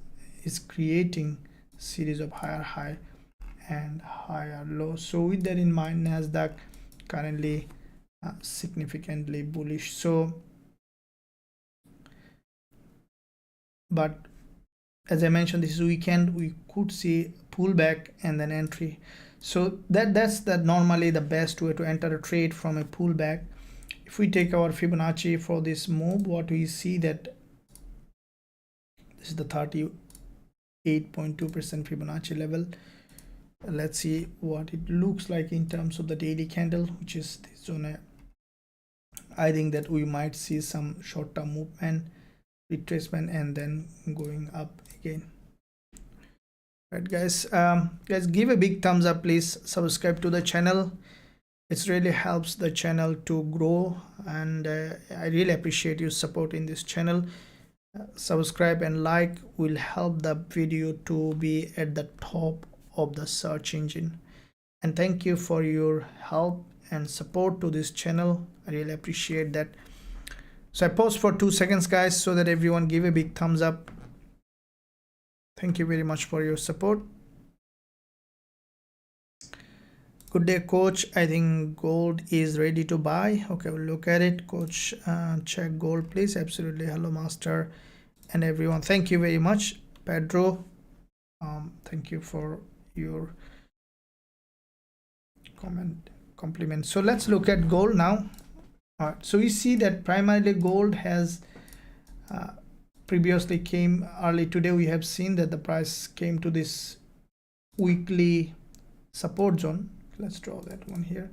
creating series of higher high and higher low. So with that in mind, NASDAQ currently significantly bullish. So but as I mentioned, this weekend we could see pullback and then entry. So that's normally the best way to enter a trade from a pullback. If we take our Fibonacci for this move, what we see that this is the 38.2% Fibonacci level. Let's see what it looks like in terms of the daily candle, which is this zone. I think that we might see some short-term movement, retracement, and then going up again. Right, guys, guys, give a big thumbs up, please. Subscribe to the channel. It really helps the channel to grow, and I really appreciate your support in this channel. Subscribe and like will help the video to be at the top of the search engine. And thank you for your help and support to this channel. I really appreciate that. So I pause for 2 seconds, guys, so that everyone give a big thumbs up. Thank you very much for your support. Good day, coach. I think gold is ready to buy. Okay, we'll look at it. Coach, check gold, please. Absolutely. Hello, master, and everyone. Thank you very much, Pedro. Thank you for your compliment. So let's look at gold now. All right. So we see that primarily gold has previously came early today. We have seen that the price came to this weekly support zone. Let's draw that one here.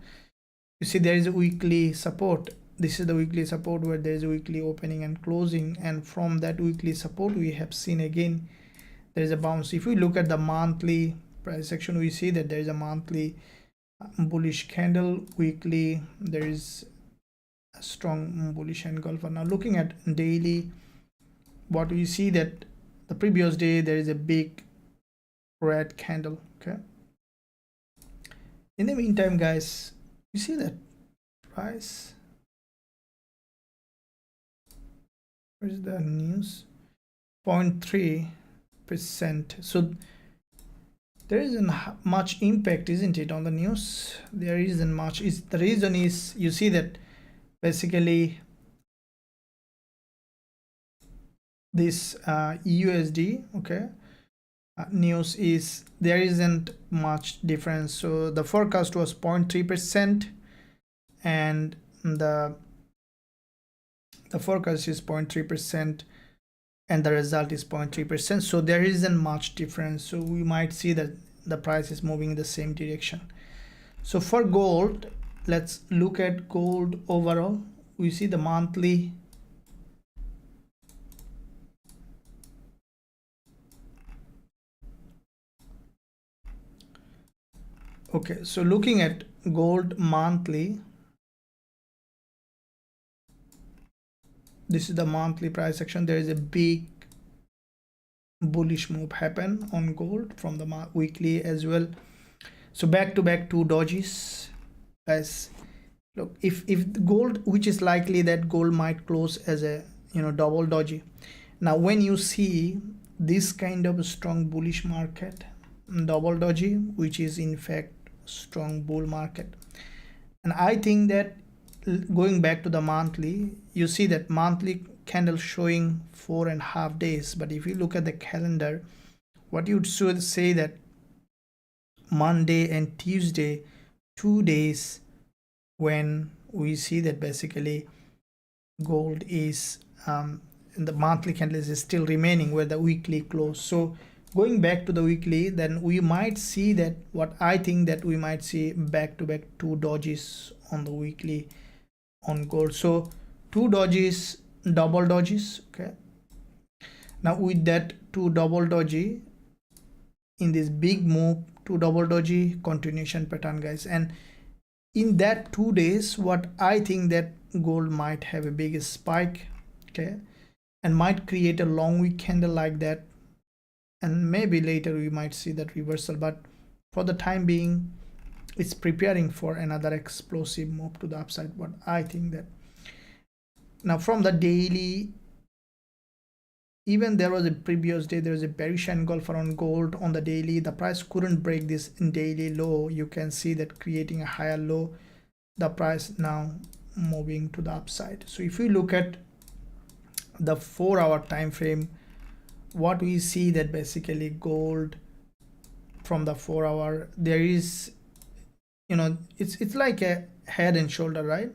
You see there is a weekly support. This is the weekly support where there is a weekly opening and closing, and from that weekly support we have seen again there is a bounce. If we look at the monthly price section, we see that there is a monthly bullish candle. Weekly there is a strong bullish engulfer. Now looking at daily, what we see that the previous day there is a big red candle, okay. In the meantime, guys, you see that price, where's the news, 0.3%. So There isn't much impact, isn't it, on the news? There isn't much. The reason is, you see that basically this USD, okay, news is there isn't much difference. So the forecast was 0.3% and the forecast is 0.3% and the result is 0.3%. So there isn't much difference. So we might see that the price is moving in the same direction. So for gold, let's look at gold overall. We see the monthly. Okay, so looking at gold monthly, this is the monthly price action. There is a big bullish move happen on gold from the weekly as well. So back to back two dojis, guys. Look, if gold, which is likely that gold might close as a double doji. Now when you see this kind of strong bullish market, double doji, which is in fact strong bull market, and I think that going back to the monthly, you see that monthly candle showing 4.5 days, but if you look at the calendar, what you should say that Monday and Tuesday, 2 days when we see that basically gold is the monthly candle is still remaining where the weekly close. So going back to the weekly, then we might see that what I think that we might see back to back two dojis on the weekly on gold. So two dojis, double dojis. Okay, now with that two double doji in this big move, two double doji continuation pattern, guys, and in that 2 days, what I think that gold might have a big spike, okay, and might create a long wick candle like that, and maybe later we might see that reversal, but for the time being it's preparing for another explosive move to the upside, what I think that. Now from the daily, even there was a previous day, there was a bearish engulfer on gold on the daily. The price couldn't break this daily low. You can see that creating a higher low, the price now moving to the upside. So if we look at the 4-hour time frame, what we see that basically gold from the 4-hour, there is, it's like a head and shoulder, right?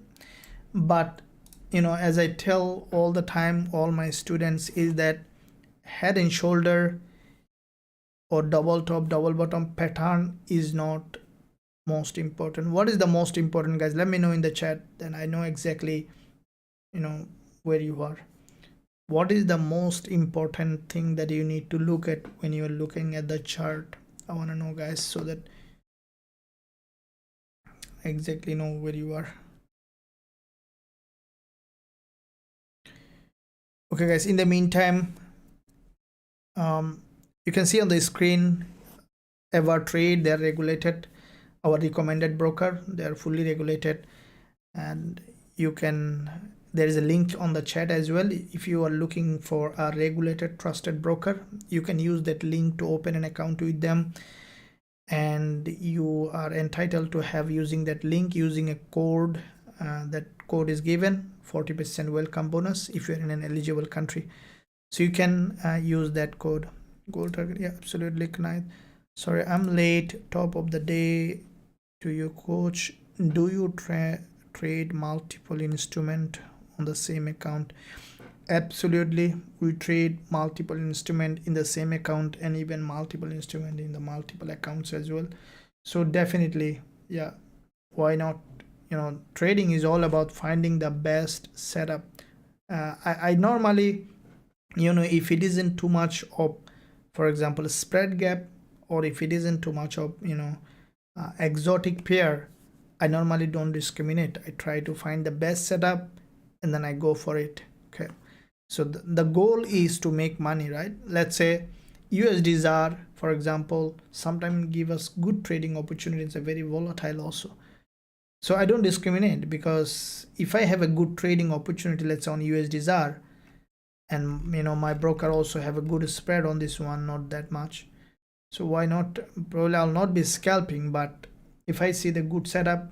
But as I tell all the time, all my students, is that head and shoulder or double top double bottom pattern is not most important. What is the most important, guys? Let me know in the chat, then I know exactly where you are. What is the most important thing that you need to look at when you're looking at the chart? I want to know, guys, so that I exactly know where you are. Okay, guys, in the meantime, you can see on the screen EverTrade, they're regulated, our recommended broker, they're fully regulated, and you can, there is a link on the chat as well. If you are looking for a regulated trusted broker, you can use that link to open an account with them, and you are entitled to have using that link using a code. That code is given 40% welcome bonus if you're in an eligible country, so you can use that code. Gold target, yeah, absolutely. Nice. Sorry, I'm late. Top of the day to you, coach. Do you trade multiple instrument on the same account? Absolutely, we trade multiple instrument in the same account, and even multiple instrument in the multiple accounts as well. So definitely, yeah, why not? Trading is all about finding the best setup. I normally, if it isn't too much of, for example, a spread gap, or if it isn't too much of exotic pair, I normally don't discriminate. I try to find the best setup and then I go for it. Okay, so the goal is to make money, right? Let's say USDs are, for example, sometimes give us good trading opportunities, are very volatile also. So I don't discriminate, because if I have a good trading opportunity, let's say on USDR, and my broker also have a good spread on this one, not that much, So why not? Probably I'll not be scalping, but if I see the good setup,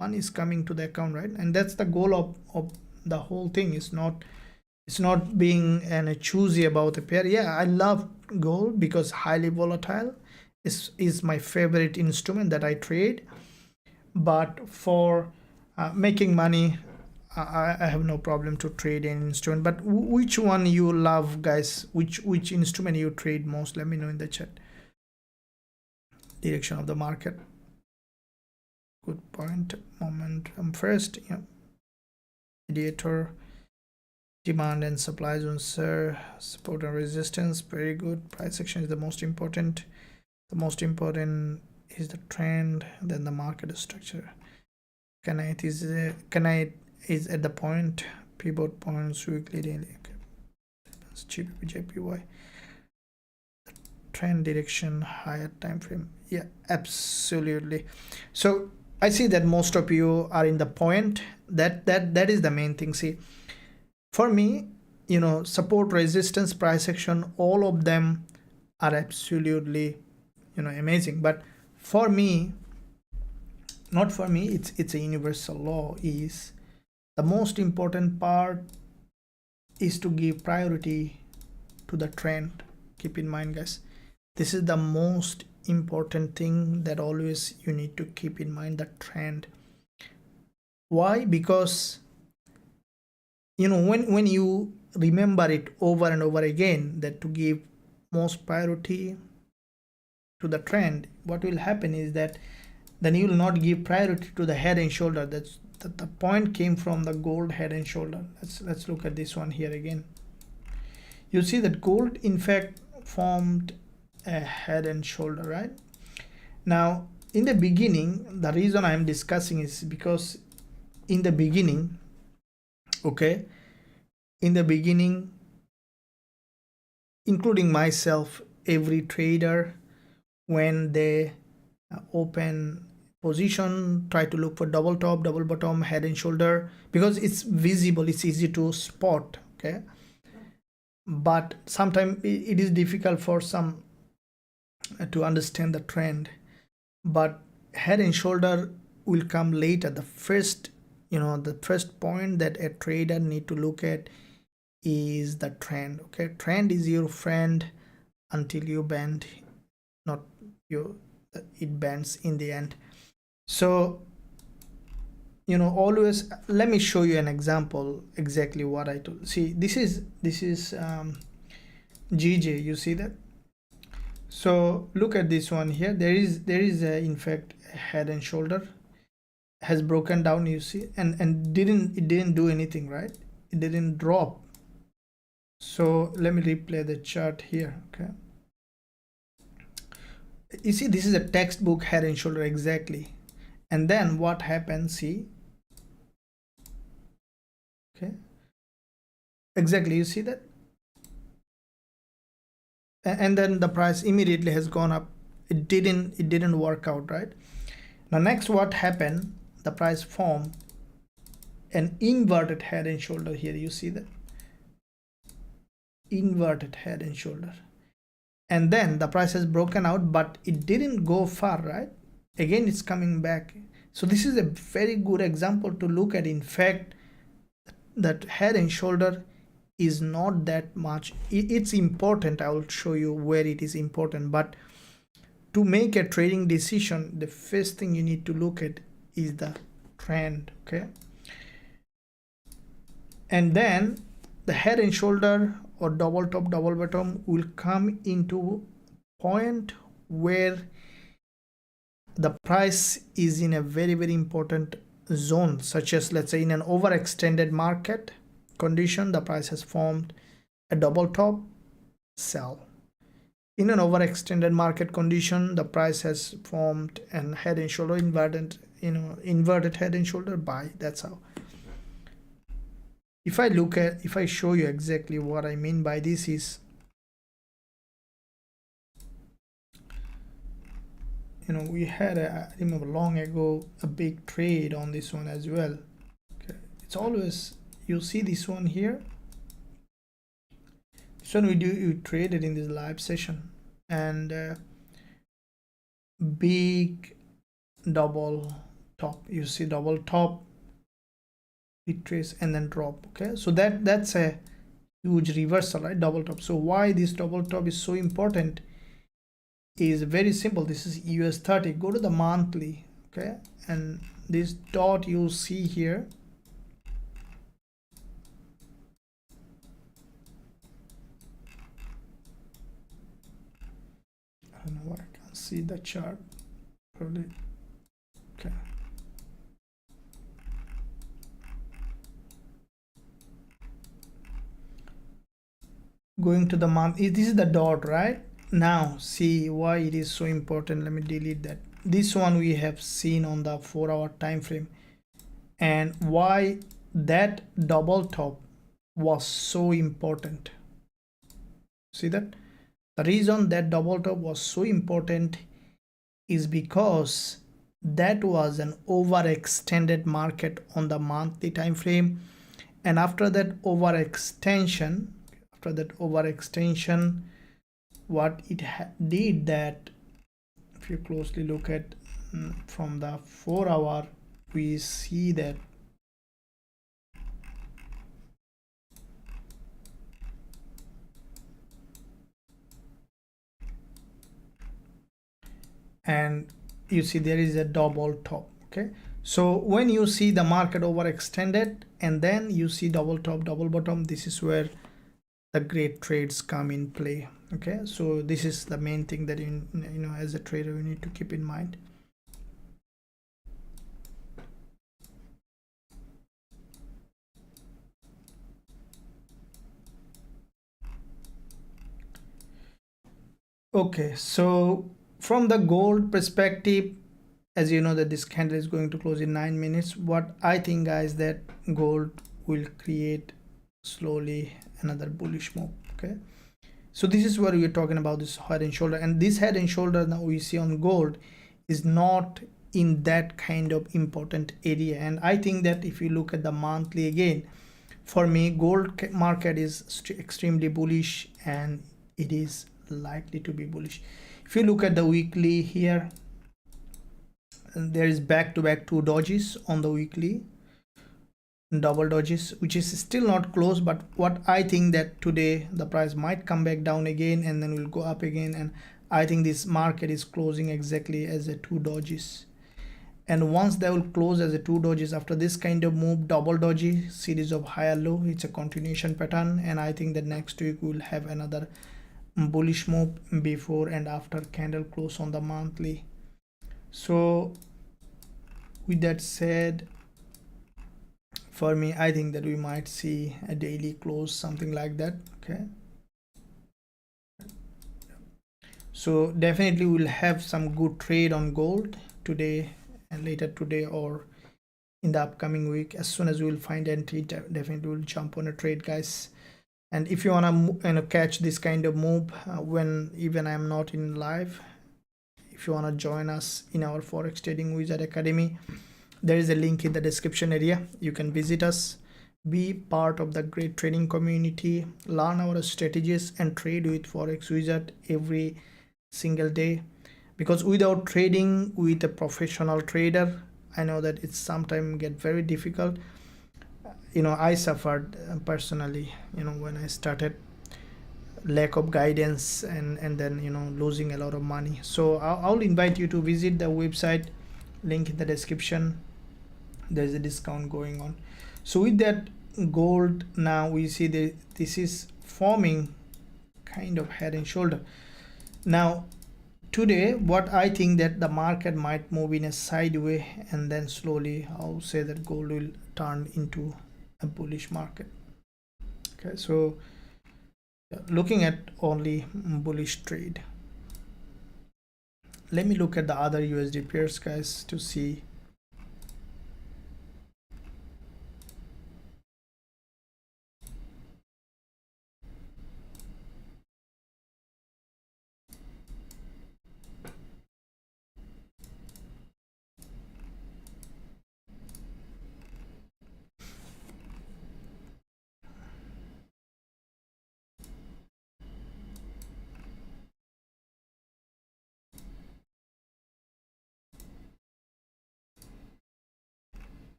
money is coming to the account, right? And that's the goal of the whole thing. It's not being choosy about the pair. Yeah, I love gold because highly volatile is my favorite instrument that I trade. But for making money, I have no problem to trade any instrument. But which one you love, guys? Which instrument you trade most? Let me know in the chat. Direction of the market. Good point. Momentum first. Yeah. Mediator. Demand and supply zones, sir. Support and resistance. Very good. Price action is the most important. The most important is the trend, then the market structure. Canite is at the point, pivot points, weekly, daily. Okay. GBP JPY. Trend direction, higher time frame. Yeah, absolutely. So I see that most of you are in the point. That is the main thing. See, for me, you know, support, resistance, price action, all of them are absolutely, you know, amazing. But for me, not for me, it's a universal law, is the most important part is to give priority to the trend. Keep in mind, guys, this is the most important thing that always you need to keep in mind, the trend. Why? Because, you know, when you remember it over and over again, that to give most priority to the trend, what will happen is that then you will not give priority to the head and shoulder. That's the point came from the gold head and shoulder. Let's look at this one here again. You see that gold in fact formed a head and shoulder, right? Now in the beginning, the reason I'm discussing is because in the beginning, okay, in the beginning, including myself, every trader, when they open position, try to look for double top, double bottom, head and shoulder, because it's visible, it's easy to spot, okay? But sometimes it is difficult for some to understand the trend. But head and shoulder will come later. The first, you know, the first point that a trader need to look at is the trend. Okay, trend is your friend until you bend, not you, it bends in the end. So, you know, always, let me show you an example exactly what I told. See, this is GJ, you see that? So look at this one here. There is in fact a head and shoulder has broken down, you see, and it didn't do anything, right? It didn't drop. So let me replay the chart here. Okay, you see, this is a textbook head and shoulder exactly. And then what happens, see, okay, exactly, you see that, and then the price immediately has gone up. It didn't work out, right? Now next, what happened, the price formed an inverted head and shoulder here. You see that inverted head and shoulder, and then the price has broken out, but it didn't go far, right? Again it's coming back. So this is a very good example to look at. In fact, that head and shoulder is not that much, it's important. I will show you where it is important, but to make a trading decision, the first thing you need to look at is the trend. Okay, and then the head and shoulder or double top, double bottom will come into point where the price is in a very, very important zone, such as, let's say, in an overextended market condition, the price has formed a double top, sell. In an overextended market condition, the price has formed an head and shoulder, inverted head and shoulder, buy. That's how. If I show you exactly what I mean by this is, you know, we had I remember long ago a big trade on this one as well. Okay, it's always, you see this one here, this one you traded in this live session, and big double top. You see double top, retrace, and then drop. Okay, so that's a huge reversal, right? Double top. So why this double top is so important is very simple. This is US30. Go to the monthly, okay, and this dot you see here, I don't know why I can't see the chart probably. Okay, going to the month, this is the dot, right? Now see why it is so important. Let me delete that. This one we have seen on the 4-hour time frame, and why that double top was so important. See that the reason that double top was so important is because that was an overextended market on the monthly time frame, and after that overextension, what it did that, if you closely look at from the 4-hour, we see that and you see there is a double top. Okay, so when you see the market overextended and then you see double top, double bottom, this is where the great trades come in play. Okay, so this is the main thing that you know as a trader you need to keep in mind. Okay, so from the gold perspective, as you know that this candle is going to close in 9 minutes, what I think guys, that gold will create slowly another bullish move. Okay, so this is where we're talking about this head and shoulder, and this head and shoulder now we see on gold is not in that kind of important area. And I think that if you look at the monthly again, for me gold market is extremely bullish, and it is likely to be bullish. If you look at the weekly here, there is back-to-back two dodges on the weekly, double dodges, which is still not close, but what I think that today the price might come back down again and then will go up again, and I think this market is closing exactly as a two dodges. And once they will close as a two dodges, after this kind of move, double dodgy series of higher low, it's a continuation pattern, and I think that next week we'll have another bullish move before and after candle close on the monthly. So with that said, for me I think that we might see a daily close something like that. Okay, so definitely we'll have some good trade on gold today and later today or in the upcoming week. As soon as we'll find entry, definitely we'll jump on a trade, guys. And if you want to catch this kind of move when even I'm not in live, if you want to join us in our Forex Trading Wizard Academy, there is a link in the description area. You can visit us, be part of the great trading community, learn our strategies and trade with Forex Wizard every single day. Because without trading with a professional trader, I know that it's sometimes get very difficult. You know, I suffered personally, you know, when I started, lack of guidance and then, you know, losing a lot of money. So I'll invite you to visit the website, link in the description. There's a discount going on. So with that gold, now we see that this is forming kind of head and shoulder. Now today what I think that the market might move in a sideway, and then slowly I'll say that gold will turn into a bullish market. Okay, so looking at only bullish trade, let me look at the other USD pairs, guys, to see.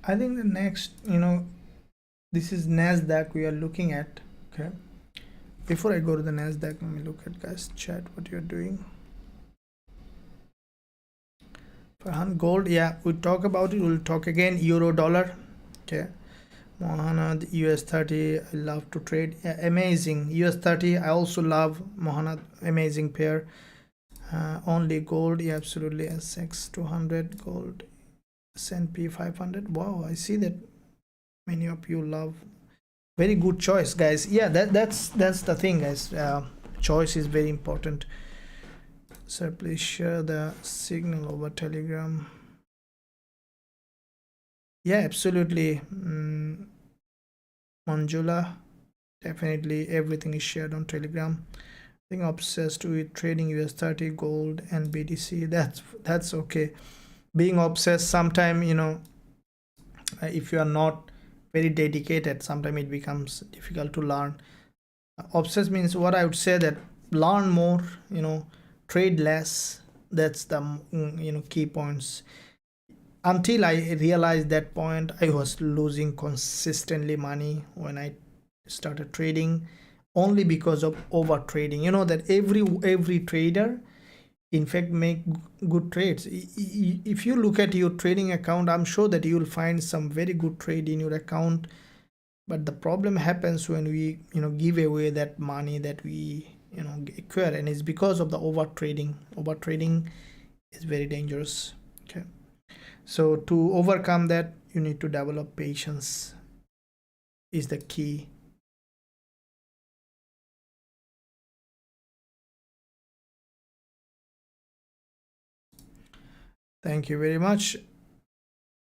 I think the next, this is NASDAQ we are looking at. Okay, before I go to the NASDAQ, let me look at guys chat what you're doing. Farhan, gold, yeah, we talk about it. We'll talk again. Euro dollar, okay. Mohanad, US30, I love to trade. Yeah, amazing. US30, I also love Mohanad, amazing pair. Only gold, yeah, absolutely. SX 200, gold, S&P 500. Wow, I see that many of you love. Very good choice, guys. Yeah, that's the thing, guys. Choice is very important. Sir, please share the signal over Telegram. Yeah, absolutely. Manjula, definitely everything is shared on Telegram. Being obsessed with trading US30, gold, and BTC. That's okay. Being obsessed, sometime, if you are not very dedicated, sometimes it becomes difficult to learn. Obsessed means, what I would say, that learn more, trade less. That's the key points. Until I realized that point, I was losing consistently money when I started trading, only because of over trading. You know that every trader in fact make good trades. If you look at your trading account, I'm sure that you'll find some very good trade in your account, but the problem happens when we give away that money that we acquire, and it's because of the over trading. Over trading is very dangerous. Okay, so to overcome that, you need to develop patience, is the key. Thank you very much.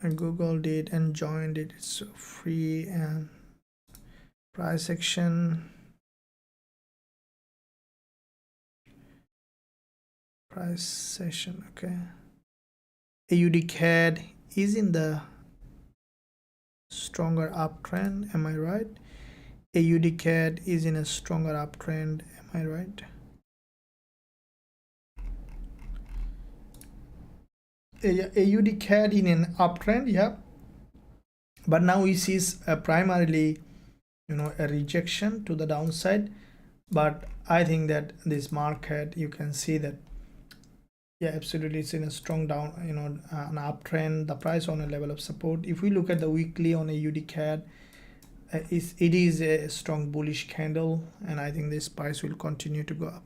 And Googled it and joined it. It's free. And price section, price session. Okay, AUD CAD is in the stronger uptrend, am I right? AUD CAD is in a stronger uptrend, am I right? AUD CAD in an uptrend, yeah, but now we see primarily a rejection to the downside. But I think that this market, you can see that, yeah, absolutely, it's in a strong down, an uptrend. The price on a level of support. If we look at the weekly on AUD CAD, it is a strong bullish candle, and I think this price will continue to go up.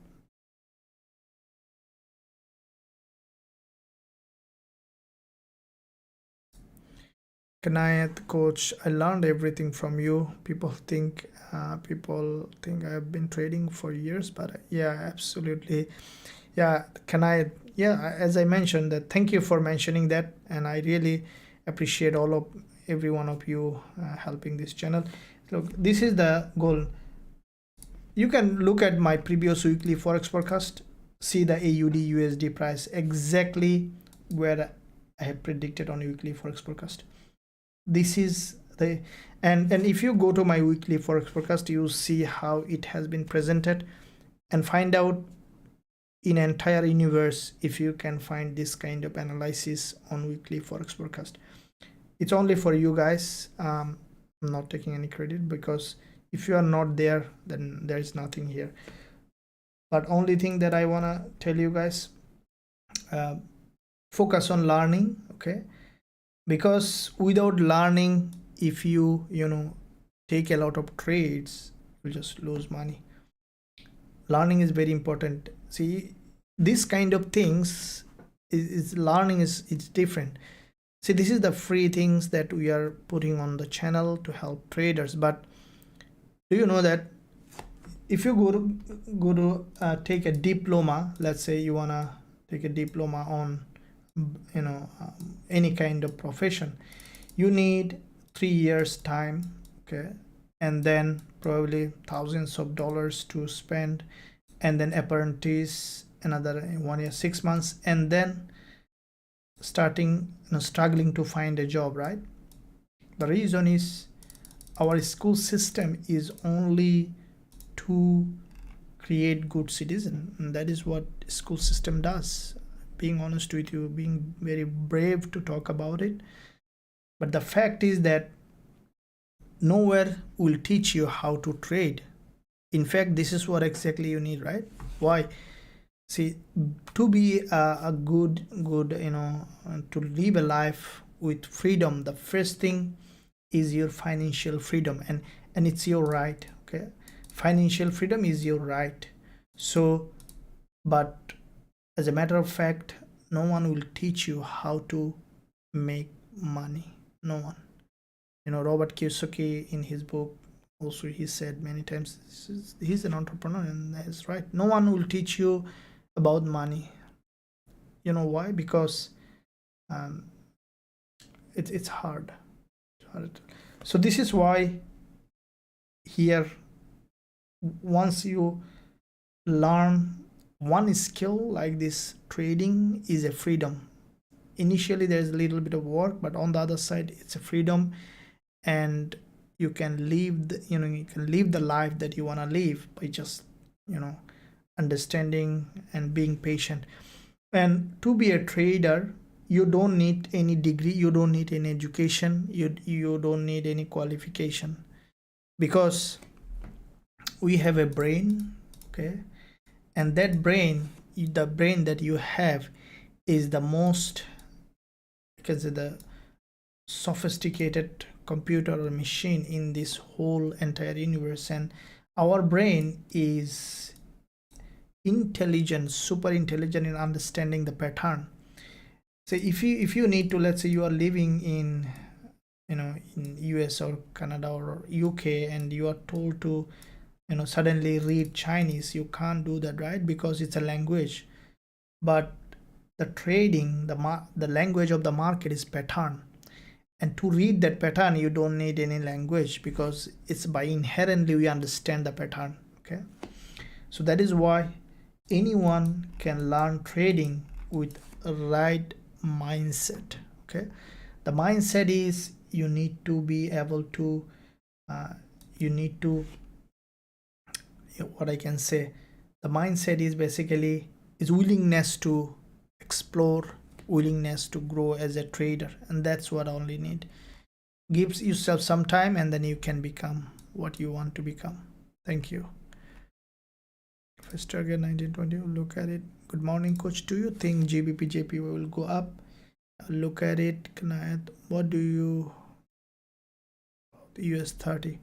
Kanayat, coach, I learned everything from you. People think I have been trading for years, but yeah, absolutely. Yeah, Kanayat, yeah, as I mentioned, that thank you for mentioning that, and I really appreciate every one of you helping this channel. Look, this is the goal. You can look at my previous weekly forex forecast, see the AUD USD price exactly where I have predicted on weekly forex forecast. This is the, and if you go to my weekly forex forecast, you see how it has been presented, and find out in entire universe if you can find this kind of analysis on weekly forex forecast. It's only for you guys. I'm not taking any credit, because if you are not there, then there is nothing here. But only thing that I want to tell you guys, focus on learning. Okay, because without learning, if you take a lot of trades, you just lose money. Learning is very important. See, this kind of things is learning is it's different. See, this is the free things that we are putting on the channel to help traders. But do you know that if you go to take a diploma, let's say you wanna take a diploma on any kind of profession, you need 3 years time, okay, and then probably thousands of dollars to spend, and then apprentice another 1 year 6 months, and then starting struggling to find a job, right? The reason is our school system is only to create good citizen, and that is what school system does. Being honest with you, being very brave to talk about it, But the fact is that nowhere will teach you how to trade. In fact, this is what exactly you need, right? Why? See, to be a good, to live a life with freedom, the first thing is your financial freedom, and it's your right. Okay, financial freedom is your right. So, but as a matter of fact, no one will teach you how to make money. No one. Robert Kiyosaki, in his book, also he said many times, he's an entrepreneur, and that's right. No one will teach you about money. You know why? Because it's hard. So this is why here, once you learn one skill like this, trading is a freedom. Initially there's a little bit of work, but on the other side it's a freedom, and you can live the life that you want to live by just understanding and being patient. And to be a trader, you don't need any degree, you don't need any education, you don't need any qualification, because we have a brain. Okay, and that brain, the brain that you have, is the most, because the sophisticated computer or machine in this whole entire universe. And our brain is intelligent, super intelligent in understanding the pattern. So if you need to, let's say you are living in in US or Canada or UK, and you are told to suddenly read Chinese, you can't do that, right? Because it's a language. But the trading, the language of the market is pattern, and to read that pattern you don't need any language, because it's by inherently we understand the pattern. Okay, so that is why anyone can learn trading with a right mindset. Okay, the mindset is you need to be able to what I can say, the mindset is basically is willingness to explore, willingness to grow as a trader, and that's what I only need. Gives yourself some time, and then you can become what you want to become. Thank you. First target 1920. Look at it. Good morning, coach. Do you think GBP JPY will go up? Look at it. What do you US30?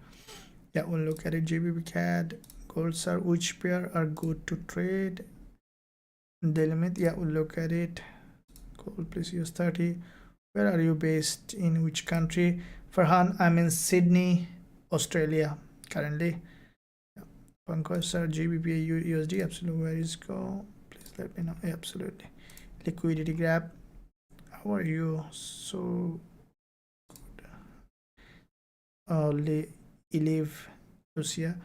Yeah, we'll look at it. GBP CAD, gold sir, which pair are good to trade? The limit. Yeah, we'll look at it. Gold please, US30. Where are you based, in which country? Farhan, I'm in Sydney, Australia currently. Pankaj sir, GBP USD, absolutely. Where is go? Please let me know. Yeah, absolutely. Liquidity grab. How are you? So good. Live Lucia.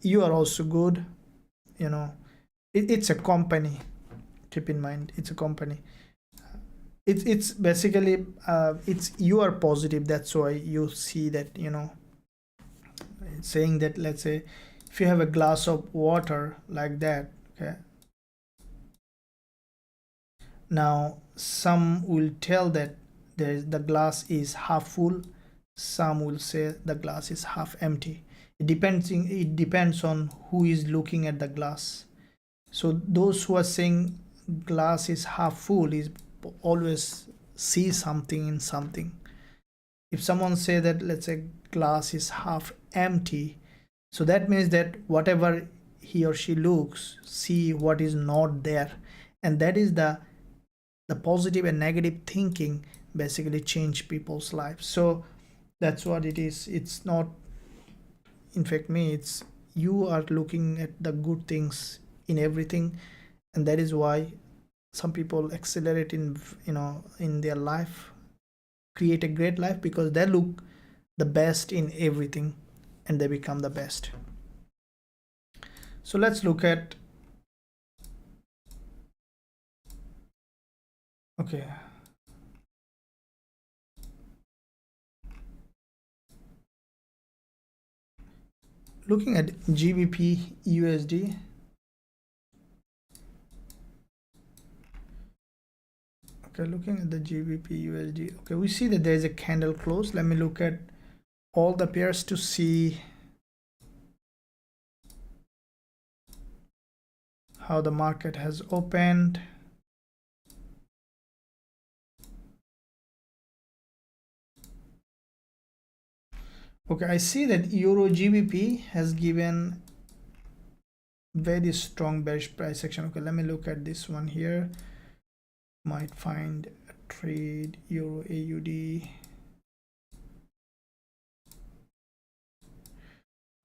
You are also good. It's a company. Keep in mind, it's a company. It's basically it's, you are positive, that's why you see that it's saying that, let's say if you have a glass of water like that. Okay, now some will tell that the glass is half full, some will say the glass is half empty. It depends on who is looking at the glass. So those who are saying glass is half full is always see something in something. If someone say that, let's say glass is half empty, so that means that whatever he or she looks, see what is not there. And that is the positive and negative thinking basically change people's lives. So that's what it is. It's not, in fact, me, it's you are looking at the good things in everything, and that is why some people accelerate in their life, create a great life, because they look the best in everything and they become the best. So let's look at, okay, looking at GBP USD. Okay, looking at the GBP USD, okay, we see that there is a candle close. Let me look at all the pairs to see how the market has opened. Okay, I see that Euro GBP has given very strong bearish price action. Okay, let me look at this one here. Might find a trade Euro AUD.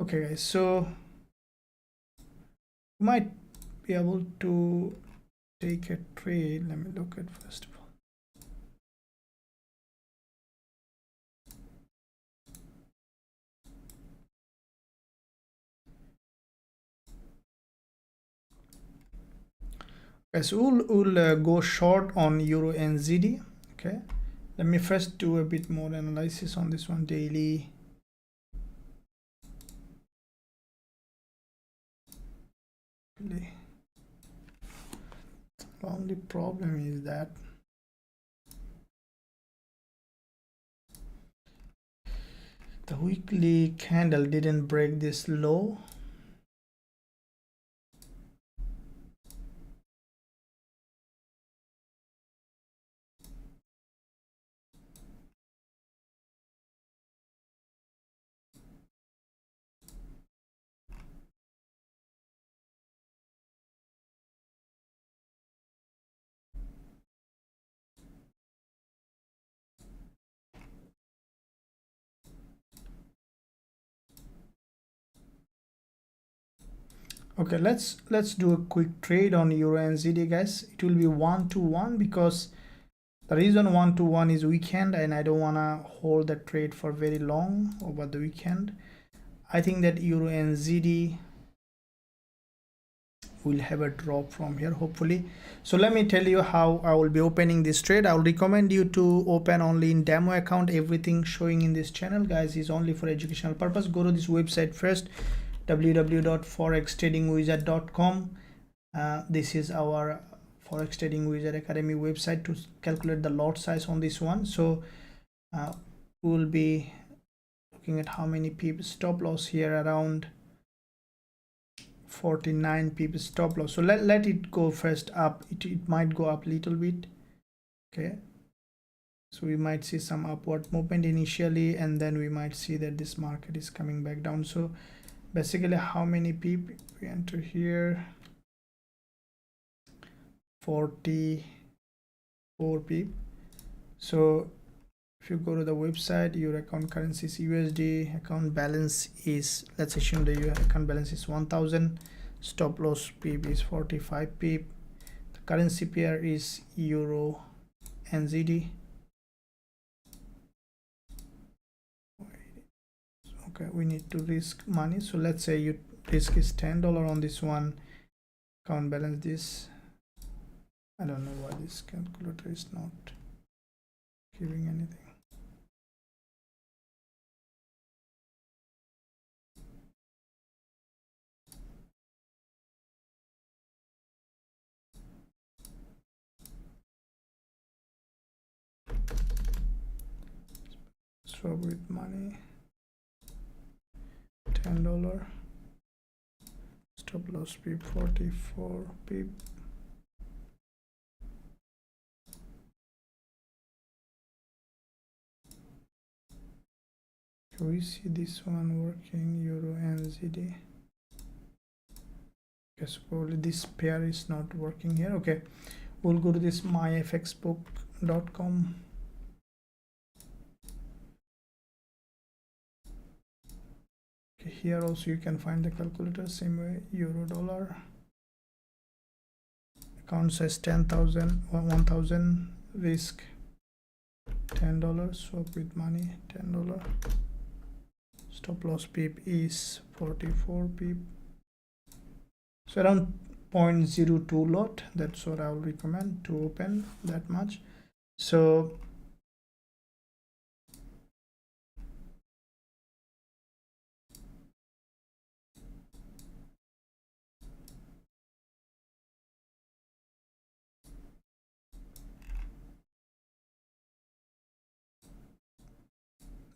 Okay guys, so you might be able to take a trade. Let me look at first of all. Okay, so we'll go short on Euro NZD. Okay, let me first do a bit more analysis on this one daily. The only problem is that the weekly candle didn't break this low. Okay, let's do a quick trade on Euro NZD, guys. It will be 1-to-1 because the reason 1-to-1 is weekend and I don't want to hold the trade for very long over the weekend. I think that Euro NZD will have a drop from here hopefully. So let me tell you how I will be opening this trade. I will recommend you to open only in demo account. Everything showing in this channel, guys, is only for educational purpose. Go to this website first, www.forextradingwizard.com. This is our Forex Trading Wizard Academy website to calculate the lot size on this one. So we will be looking at how many pips stop loss here, around 49 pips stop loss. So let it go first up. It might go up a little bit. Okay, so we might see some upward movement initially and then we might see that this market is coming back down. So basically how many pip we enter here? 44 pip. So if you go to the website, your account currency is USD, account balance is, let's assume that your account balance is 1000, stop loss pip is 45 pip, the currency pair is Euro NZD. Okay, we need to risk money, so let's say your risk is $10 on this one. Account balance this, I don't know why this calculator is not giving anything. Swap with money, $10, stop loss pip 44 pip. So we see this one working, Euro NZD. Okay, so probably this pair is not working here. Okay, we'll go to this myfxbook.com. Okay, here also you can find the calculator, same way, euro dollar. Account says 10,000 or 1,000, risk $10, swap with money $10, stop loss pip is 44 pip, so around 0.02 lot. That's what I will recommend to open that much. So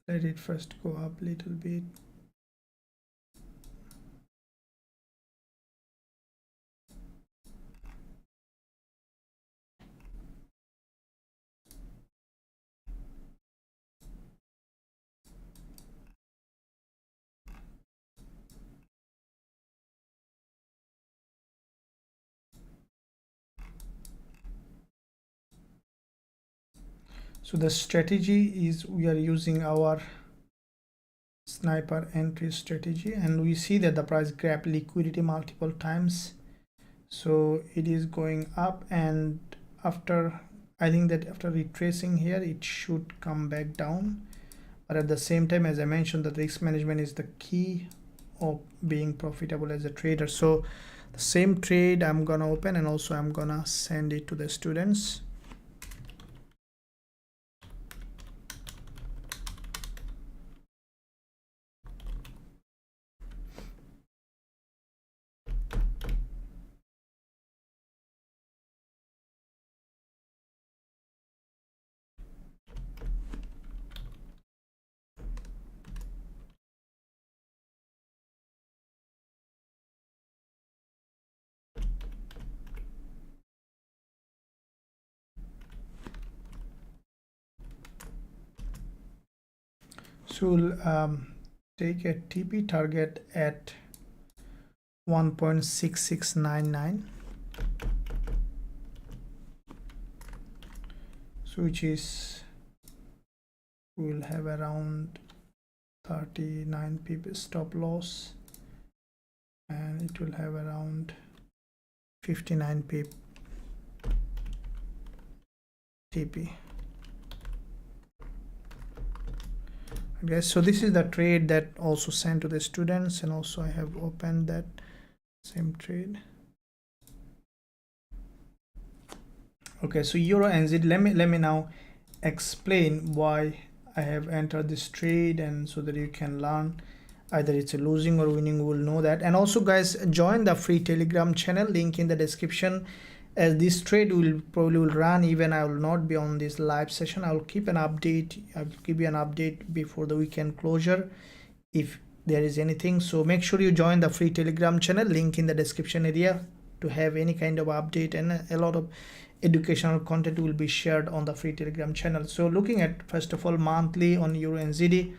let it first go up a little bit. So the strategy is we are using our sniper entry strategy, and we see that the price grabbed liquidity multiple times. So it is going up, and after, I think that after retracing here it should come back down. But at the same time, as I mentioned, the risk management is the key of being profitable as a trader. So the same trade I'm gonna open, and also I'm gonna send it to the students. So we'll take a TP target at 1.6699, so which is, we'll have around 39 pip stop loss, and it will have around 59 pip TP. Okay, so this is the trade that also sent to the students, and also I have opened that same trade. Okay, so Euro NZ, let me now explain why I have entered this trade, and so that you can learn either it's a losing or winning, will know that. And also guys, join the free Telegram channel, link in the description, as this trade will probably run even I will not be on this live session. I will keep an update, I will give you an update before the weekend closure if there is anything. So make sure you join the free Telegram channel, link in the description area, to have any kind of update, and a lot of educational content will be shared on the free Telegram channel. So looking at first of all monthly on Euro NZD,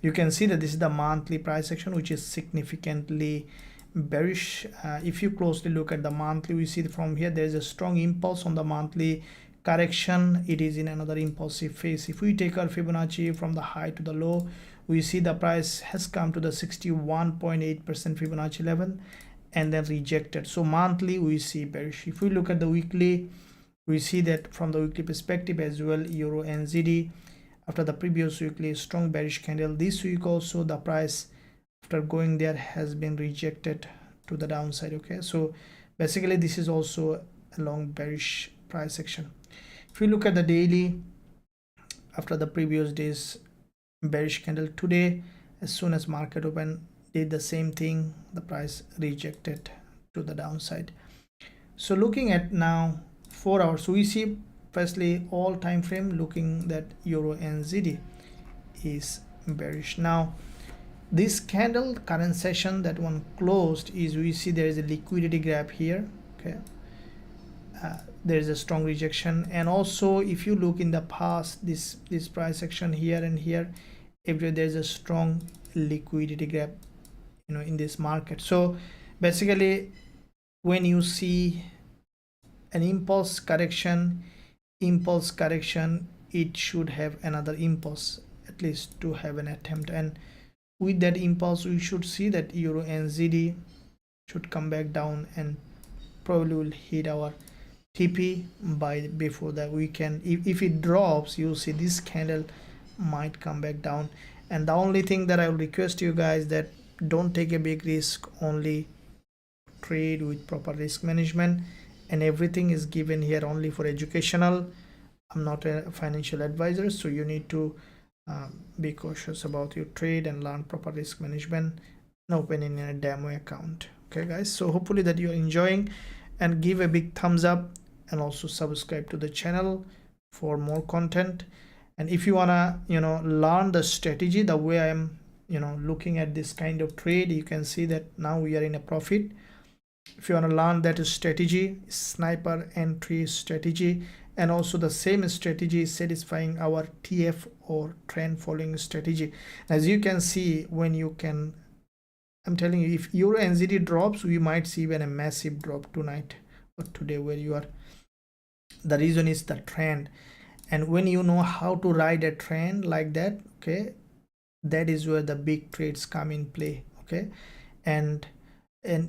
you can see that this is the monthly price action, which is significantly bearish. If you closely look at the monthly, we see from here there is a strong impulse on the monthly correction. It is in another impulsive phase. If we take our Fibonacci from the high to the low, we see the price has come to the 61.8% Fibonacci level and then rejected. So monthly we see bearish. If we look at the weekly, we see that from the weekly perspective as well, Euro NZD, after the previous weekly strong bearish candle, this week also the price after going there has been rejected to the downside. Okay, so basically this is also a long bearish price action. If you look at the daily, after the previous day's bearish candle, today as soon as market open did the same thing, the price rejected to the downside. So looking at now 4 hours, so we see firstly all time frame, looking that Euro NZD is bearish. Now this candle current session that one closed is, we see there is a liquidity gap here. Okay, there is a strong rejection, and also if you look in the past, this price action here and here, everywhere there is a strong liquidity gap, you know, in this market. So basically when you see an impulse correction, it should have another impulse at least to have an attempt, and with that impulse we should see that Euro NZD should come back down and probably will hit our TP by before the weekend. If it drops, you'll see this candle might come back down. And the only thing that I will request you guys, that don't take a big risk, only trade with proper risk management, and everything is given here only for educational. I'm not a financial advisor, so you need to be cautious about your trade and learn proper risk management and opening a demo account. Okay guys, so hopefully that you're enjoying, and give a big thumbs up and also subscribe to the channel for more content. And if you wanna learn the strategy the way I am looking at this kind of trade, you can see that now we are in a profit. If you want to learn that strategy, sniper entry strategy, and also the same strategy is satisfying our TF or trend following strategy. As you can see, when you can, I'm telling you, if Euro NZD drops, we might see even a massive drop tonight or today where you are. The reason is the trend, and when you know how to ride a trend like that, okay, that is where the big trades come in play. Okay, and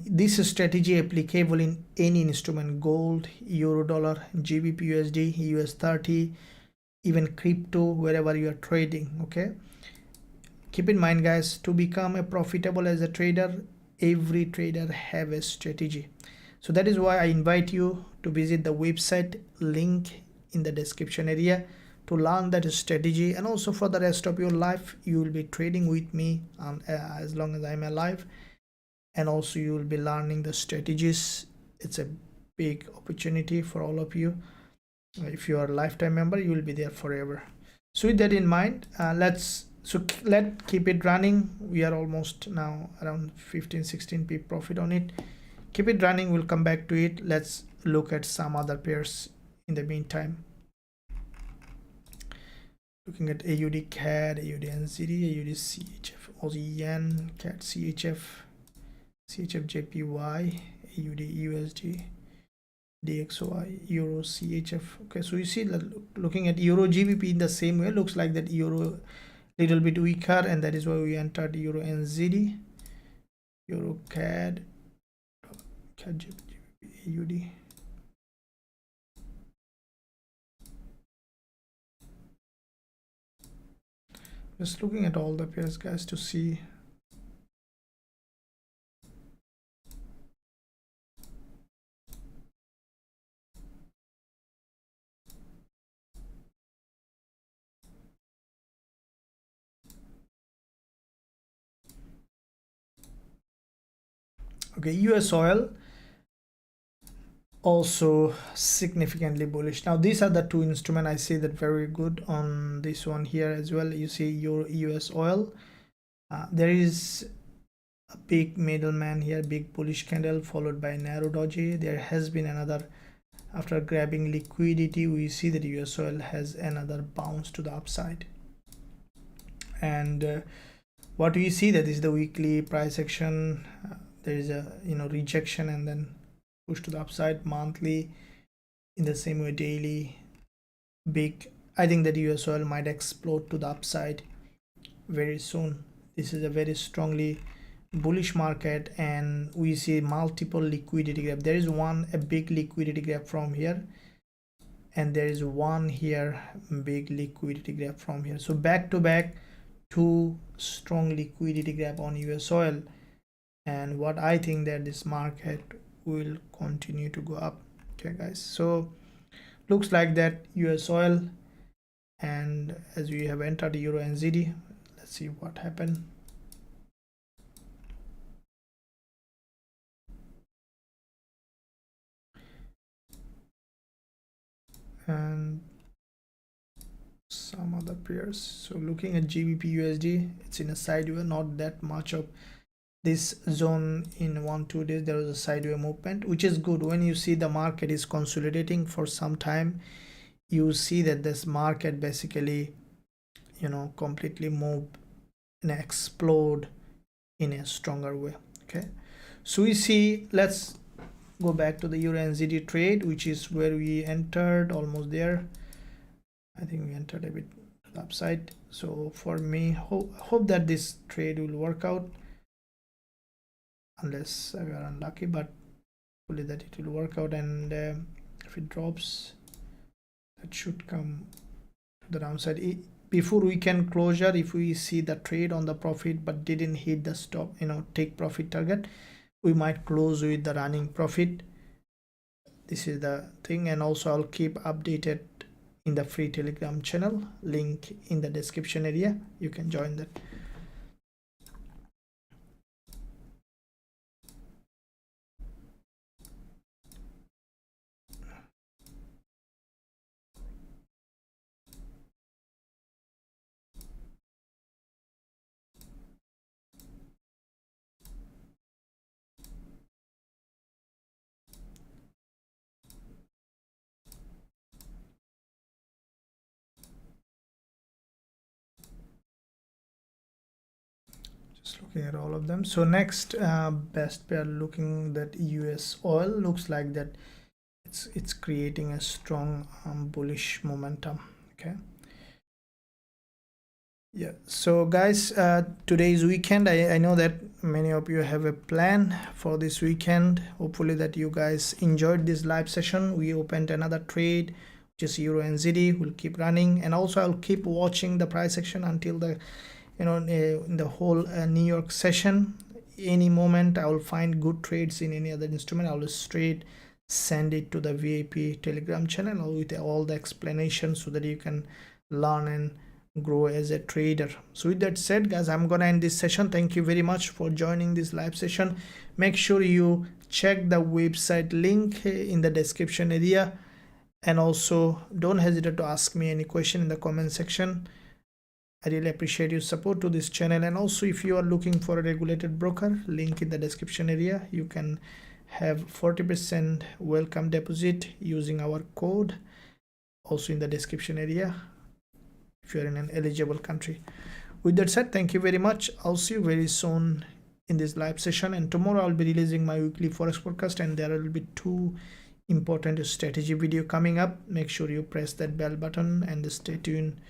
this strategy applicable in any instrument: gold, euro dollar, GBP USD, US30, even crypto, wherever you are trading. Okay, keep in mind guys, to become a profitable as a trader, every trader have a strategy. So that is why I invite you to visit the website, link in the description area, to learn that strategy. And also for the rest of your life you will be trading with me as long as I'm alive, and also you will be learning the strategies. It's a big opportunity for all of you. If you are a lifetime member, you will be there forever. So with that in mind, let's keep it running. We are almost now around 15-16 p profit on it. Keep it running, we'll come back to it. Let's look at some other pairs in the meantime. Looking at AUD CAD, AUD NZD, AUD CHF, Aussie Yen, CAD CHF, CHF JPY, AUD USD, DXY, Euro CHF. Okay, so you see that looking at Euro GBP in the same way, looks like that Euro little bit weaker, and that is why we entered Euro NZD, Euro CAD, CAD JPY, AUD. Just looking at all the pairs guys to see. Okay, US oil also significantly bullish. Now these are the two instruments I see that very good on this one here as well. You see your US oil, there is a big middleman here, big bullish candle followed by narrow doji. There has been another, after grabbing liquidity, we see that US oil has another bounce to the upside. And what we see, that is the weekly price action. There is a rejection and then push to the upside. Monthly in the same way, daily big. I think that US oil might explode to the upside very soon. This is a very strongly bullish market, and we see multiple liquidity gap. There is a big liquidity gap from here, and there is one here, big liquidity gap from here. So back to back, two strong liquidity gap on US oil, and what I think that this market will continue to go up. Okay guys, so looks like that US oil, and as we have entered Euro NZD, let's see what happened. And some other pairs. So looking at GBP USD, it's in a sideway, not that much of this zone in 1-2 days. There was a sideway movement, which is good. When you see the market is consolidating for some time, you see that this market basically completely move and explode in a stronger way. Okay, so we see, let's go back to the Euro NZD trade, which is where we entered, almost there. I think we entered a bit to the upside. So for me, hope that this trade will work out, unless we are unlucky, but hopefully that it will work out. And if it drops, that should come to the downside. Before weekend closure, if we see the trade on the profit but didn't hit the stop take profit target, we might close with the running profit. This is the thing. And also I'll keep updated in the free Telegram channel, link in the description area. You can join that. looking at all of them. So next best pair, looking that US oil, looks like that it's creating a strong bullish momentum. Okay, yeah. So guys, today's weekend, I know that many of you have a plan for this weekend. Hopefully that you guys enjoyed this live session. We opened another trade, which is Euro NZD. Will keep running, and also I'll keep watching the price action until the in the whole New York session. Any moment I will find good trades in any other instrument, I will straight send it to the VIP Telegram channel with all the explanations, so that you can learn and grow as a trader. So with that said, guys, I'm gonna end this session. Thank you very much for joining this live session. Make sure you check the website link in the description area, and also don't hesitate to ask me any question in the comment section. I really appreciate your support to this channel. And also, if you are looking for a regulated broker, link in the description area. You can have 40% welcome deposit using our code, also in the description area, if you're in an eligible country. With that said, thank you very much. I'll see you very soon in this live session, and tomorrow I'll be releasing my weekly forex forecast, and there will be 2 important strategy video coming up. Make sure you press that bell button and stay tuned